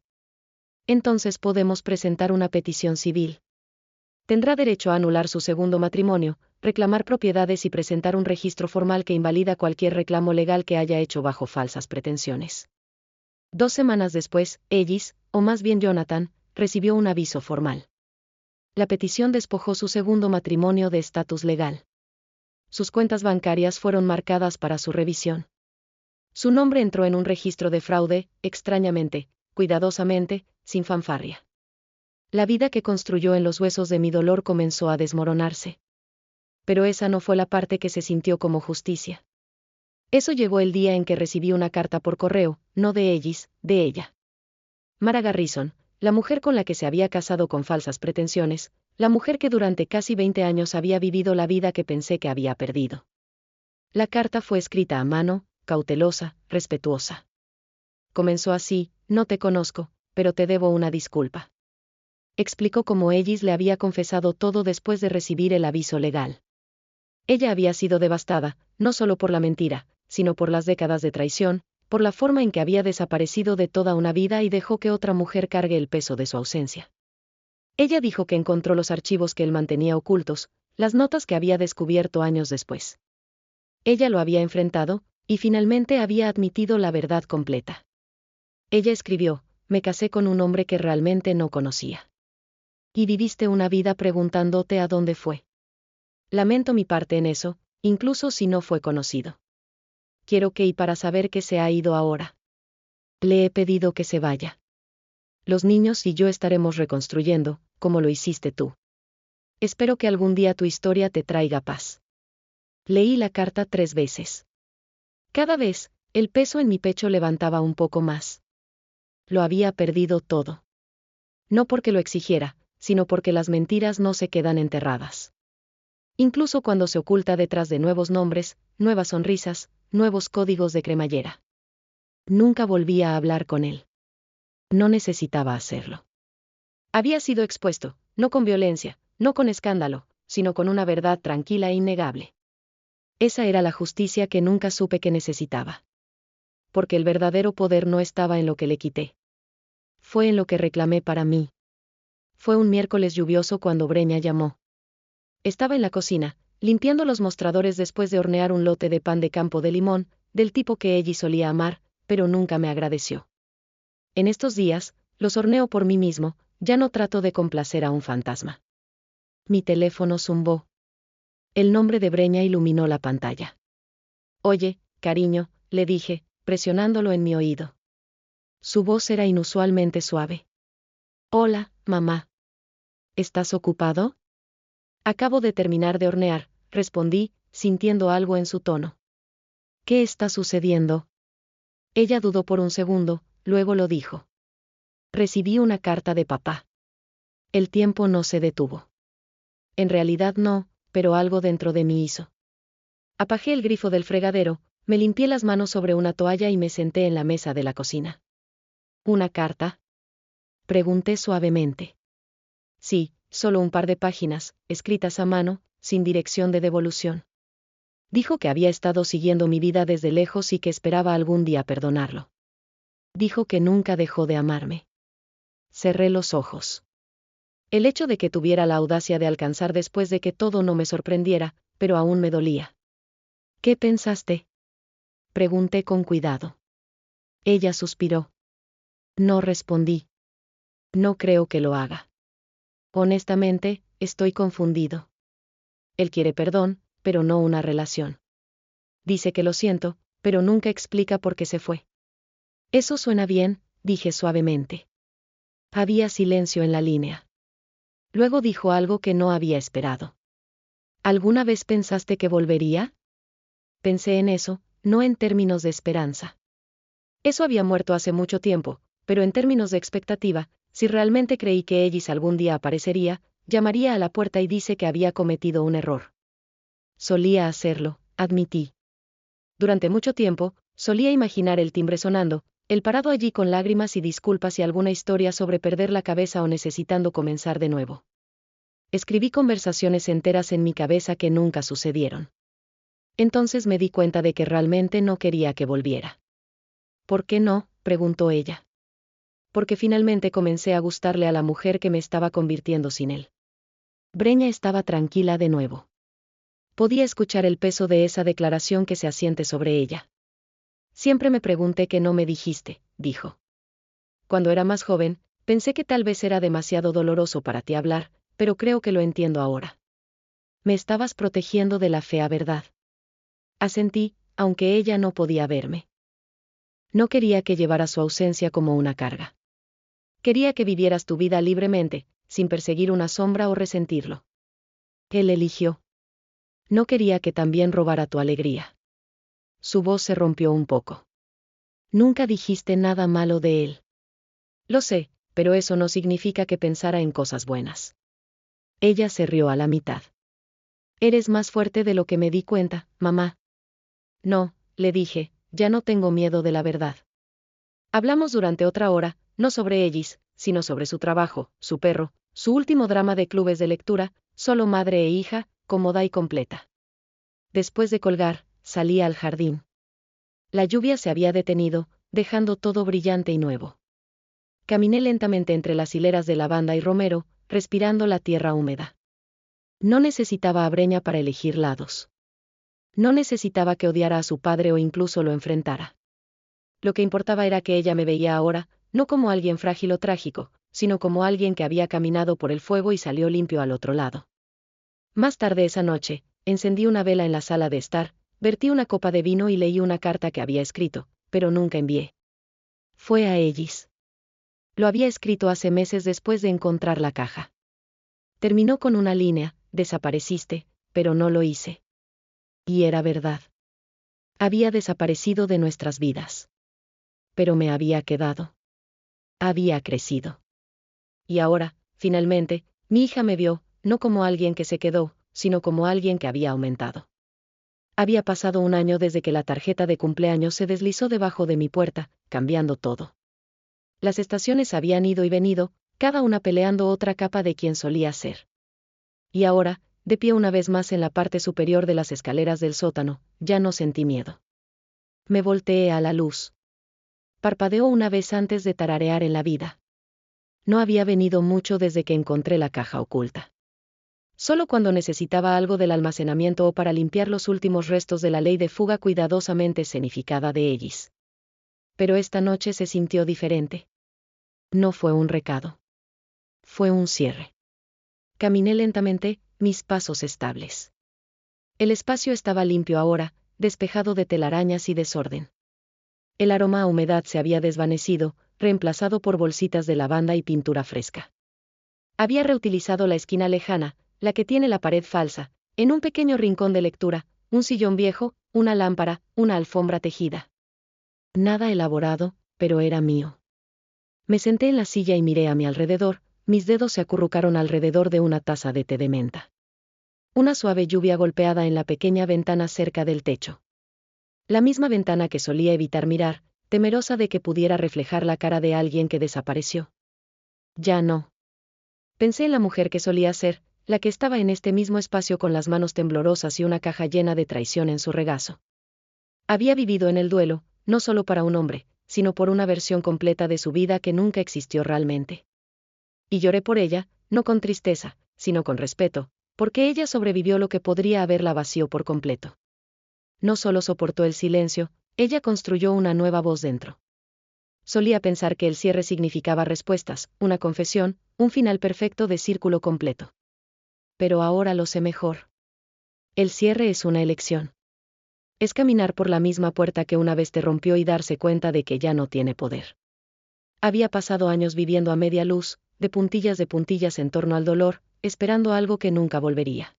Entonces podemos presentar una petición civil. Tendrá derecho a anular su segundo matrimonio, reclamar propiedades y presentar un registro formal que invalida cualquier reclamo legal que haya hecho bajo falsas pretensiones. 2 semanas después, Ellis, o más bien Jonathan, recibió un aviso formal. La petición despojó su segundo matrimonio de estatus legal. Sus cuentas bancarias fueron marcadas para su revisión. Su nombre entró en un registro de fraude, extrañamente, cuidadosamente, sin fanfarria. La vida que construyó en los huesos de mi dolor comenzó a desmoronarse. Pero esa no fue la parte que se sintió como justicia. Eso llegó el día en que recibí una carta por correo, no de Ellis, de ella. Mara Garrison, la mujer con la que se había casado con falsas pretensiones, la mujer que durante casi 20 años había vivido la vida que pensé que había perdido. La carta fue escrita a mano, cautelosa, respetuosa. Comenzó así: no te conozco, pero te debo una disculpa. Explicó cómo Ellis le había confesado todo después de recibir el aviso legal. Ella había sido devastada, no solo por la mentira, sino por las décadas de traición, por la forma en que había desaparecido de toda una vida y dejó que otra mujer cargue el peso de su ausencia. Ella dijo que encontró los archivos que él mantenía ocultos, las notas que había descubierto años después. Ella lo había enfrentado, y finalmente había admitido la verdad completa. Ella escribió: me casé con un hombre que realmente no conocía. Y viviste una vida preguntándote a dónde fue. Lamento mi parte en eso, incluso si no fue conocido. Quiero que, y para saber que se ha ido ahora. Le he pedido que se vaya. Los niños y yo estaremos reconstruyendo, como lo hiciste tú. Espero que algún día tu historia te traiga paz. Leí la carta 3 veces. Cada vez, el peso en mi pecho levantaba un poco más. Lo había perdido todo. No porque lo exigiera, sino porque las mentiras no se quedan enterradas. Incluso cuando se oculta detrás de nuevos nombres, nuevas sonrisas, nuevos códigos de cremallera. Nunca volví a hablar con él. No necesitaba hacerlo. Había sido expuesto, no con violencia, no con escándalo, sino con una verdad tranquila e innegable. Esa era la justicia que nunca supe que necesitaba. Porque el verdadero poder no estaba en lo que le quité. Fue en lo que reclamé para mí. Fue un miércoles lluvioso cuando Breña llamó. Estaba en la cocina, limpiando los mostradores después de hornear un lote de pan de campo de limón, del tipo que ella solía amar, pero nunca me agradeció. En estos días, los horneo por mí mismo, ya no trato de complacer a un fantasma. Mi teléfono zumbó. El nombre de Breña iluminó la pantalla. Oye, cariño, le dije, presionándolo en mi oído. Su voz era inusualmente suave. Hola, mamá. ¿Estás ocupado? Acabo de terminar de hornear, respondí, sintiendo algo en su tono. ¿Qué está sucediendo? Ella dudó por un segundo, luego lo dijo. Recibí una carta de papá. El tiempo no se detuvo. En realidad no, pero algo dentro de mí hizo. Apagé el grifo del fregadero, me limpié las manos sobre una toalla y me senté en la mesa de la cocina. ¿Una carta? Pregunté suavemente. Sí, solo un par de páginas, escritas a mano, sin dirección de devolución. Dijo que había estado siguiendo mi vida desde lejos y que esperaba algún día perdonarlo. Dijo que nunca dejó de amarme. Cerré los ojos. El hecho de que tuviera la audacia de alcanzar después de que todo no me sorprendiera, pero aún me dolía. ¿Qué pensaste? Pregunté con cuidado. Ella suspiró. No respondí. No creo que lo haga. Honestamente, estoy confundido. Él quiere perdón, pero no una relación. Dice que lo siento, pero nunca explica por qué se fue. Eso suena bien, dije suavemente. Había silencio en la línea. Luego dijo algo que no había esperado. ¿Alguna vez pensaste que volvería? Pensé en eso, no en términos de esperanza. Eso había muerto hace mucho tiempo, pero en términos de expectativa, si realmente creí que Ellis algún día aparecería, llamaría a la puerta y dice que había cometido un error. Solía hacerlo, admití. Durante mucho tiempo, solía imaginar el timbre sonando, él parado allí con lágrimas y disculpas y alguna historia sobre perder la cabeza o necesitando comenzar de nuevo. Escribí conversaciones enteras en mi cabeza que nunca sucedieron. Entonces me di cuenta de que realmente no quería que volviera. ¿Por qué no?, preguntó ella. Porque finalmente comencé a gustarle a la mujer que me estaba convirtiendo sin él. Breña estaba tranquila de nuevo. Podía escuchar el peso de esa declaración que se asiente sobre ella. Siempre me pregunté qué no me dijiste, dijo. Cuando era más joven, pensé que tal vez era demasiado doloroso para ti hablar, pero creo que lo entiendo ahora. Me estabas protegiendo de la fea verdad. Asentí, aunque ella no podía verme. No quería que llevara su ausencia como una carga. Quería que vivieras tu vida libremente, sin perseguir una sombra o resentirlo. Él eligió. No quería que también robara tu alegría. Su voz se rompió un poco. Nunca dijiste nada malo de él. Lo sé, pero eso no significa que pensara en cosas buenas. Ella se rió a la mitad. Eres más fuerte de lo que me di cuenta, mamá. No, le dije, ya no tengo miedo de la verdad. Hablamos durante otra hora, no sobre Ellis, sino sobre su trabajo, su perro, su último drama de clubes de lectura, solo madre e hija, cómoda y completa. Después de colgar, salí al jardín. La lluvia se había detenido, dejando todo brillante y nuevo. Caminé lentamente entre las hileras de lavanda y romero, respirando la tierra húmeda. No necesitaba a Breña para elegir lados. No necesitaba que odiara a su padre o incluso lo enfrentara. Lo que importaba era que ella me veía ahora, no como alguien frágil o trágico, sino como alguien que había caminado por el fuego y salió limpio al otro lado. Más tarde esa noche, encendí una vela en la sala de estar, vertí una copa de vino y leí una carta que había escrito, pero nunca envié. Fue a Ellis. Lo había escrito hace meses después de encontrar la caja. Terminó con una línea: desapareciste, pero no lo hice. Y era verdad. Había desaparecido de nuestras vidas. Pero me había quedado. Había crecido. Y ahora, finalmente, mi hija me vio, no como alguien que se quedó, sino como alguien que había aumentado. Había pasado un año desde que la tarjeta de cumpleaños se deslizó debajo de mi puerta, cambiando todo. Las estaciones habían ido y venido, cada una peleando otra capa de quien solía ser. Y ahora, de pie una vez más en la parte superior de las escaleras del sótano, ya no sentí miedo. Me volteé a la luz. Parpadeó una vez antes de tararear en la vida. No había venido mucho desde que encontré la caja oculta. Solo cuando necesitaba algo del almacenamiento o para limpiar los últimos restos de la ley de fuga cuidadosamente escenificada de Ellis. Pero esta noche se sintió diferente. No fue un recado. Fue un cierre. Caminé lentamente, mis pasos estables. El espacio estaba limpio ahora, despejado de telarañas y desorden. El aroma a humedad se había desvanecido, reemplazado por bolsitas de lavanda y pintura fresca. Había reutilizado la esquina lejana, la que tiene la pared falsa, en un pequeño rincón de lectura, un sillón viejo, una lámpara, una alfombra tejida. Nada elaborado, pero era mío. Me senté en la silla y miré a mi alrededor, mis dedos se acurrucaron alrededor de una taza de té de menta. Una suave lluvia golpeada en la pequeña ventana cerca del techo. La misma ventana que solía evitar mirar, temerosa de que pudiera reflejar la cara de alguien que desapareció. Ya no. Pensé en la mujer que solía ser, la que estaba en este mismo espacio con las manos temblorosas y una caja llena de traición en su regazo. Había vivido en el duelo, no solo para un hombre, sino por una versión completa de su vida que nunca existió realmente. Y lloré por ella, no con tristeza, sino con respeto, porque ella sobrevivió lo que podría haberla vació por completo. No solo soportó el silencio, ella construyó una nueva voz dentro. Solía pensar que el cierre significaba respuestas, una confesión, un final perfecto de círculo completo. Pero ahora lo sé mejor. El cierre es una elección. Es caminar por la misma puerta que una vez te rompió y darse cuenta de que ya no tiene poder. Había pasado años viviendo a media luz, de puntillas en torno al dolor, esperando algo que nunca volvería.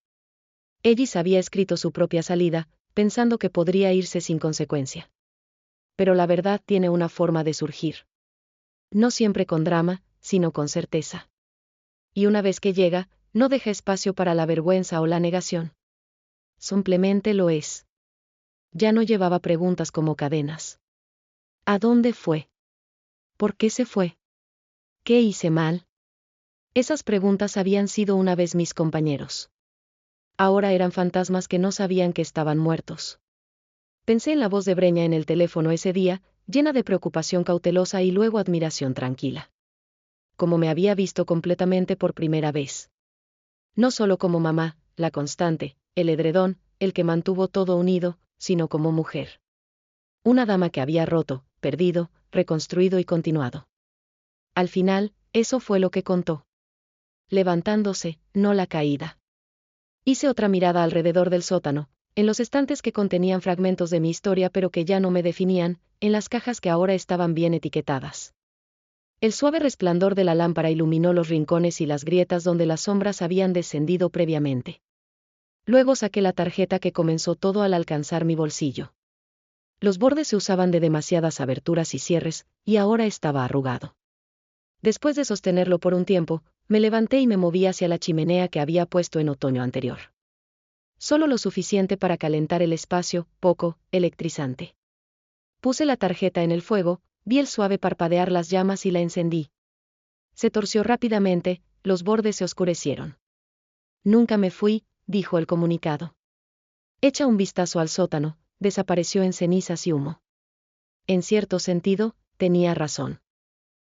Ellis había escrito su propia salida, pensando que podría irse sin consecuencia. Pero la verdad tiene una forma de surgir. No siempre con drama, sino con certeza. Y una vez que llega, no deja espacio para la vergüenza o la negación. Simplemente lo es. Ya no llevaba preguntas como cadenas. ¿A dónde fue? ¿Por qué se fue? ¿Qué hice mal? Esas preguntas habían sido una vez mis compañeros. Ahora eran fantasmas que no sabían que estaban muertos. Pensé en la voz de Breña en el teléfono ese día, llena de preocupación cautelosa y luego admiración tranquila. Como me había visto completamente por primera vez. No solo como mamá, la constante, el edredón, el que mantuvo todo unido, sino como mujer. Una dama que había roto, perdido, reconstruido y continuado. Al final, eso fue lo que contó. Levantándose, no la caída. Hice otra mirada alrededor del sótano, en los estantes que contenían fragmentos de mi historia pero que ya no me definían, en las cajas que ahora estaban bien etiquetadas. El suave resplandor de la lámpara iluminó los rincones y las grietas donde las sombras habían descendido previamente. Luego saqué la tarjeta que comenzó todo al alcanzar mi bolsillo. Los bordes se usaban de demasiadas aberturas y cierres, y ahora estaba arrugado. Después de sostenerlo por un tiempo, me levanté y me moví hacia la chimenea que había puesto en otoño anterior. Solo lo suficiente para calentar el espacio, poco, electrizante. Puse la tarjeta en el fuego, vi el suave parpadear las llamas y la encendí. Se torció rápidamente, los bordes se oscurecieron. Nunca me fui, dijo el comunicado. Echa un vistazo al sótano, desapareció en cenizas y humo. En cierto sentido, tenía razón.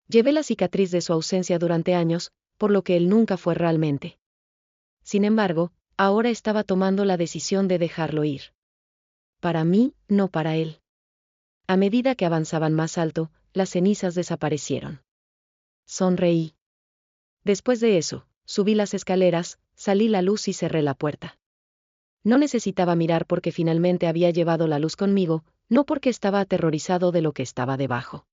Llevé la cicatriz de su ausencia durante años, por lo que él nunca fue realmente. Sin embargo, ahora estaba tomando la decisión de dejarlo ir. Para mí, no para él. A medida que avanzaban más alto, las cenizas desaparecieron. Sonreí. Después de eso, subí las escaleras, salí la luz y cerré la puerta. No necesitaba mirar porque finalmente había llevado la luz conmigo, no porque estaba aterrorizado de lo que estaba debajo.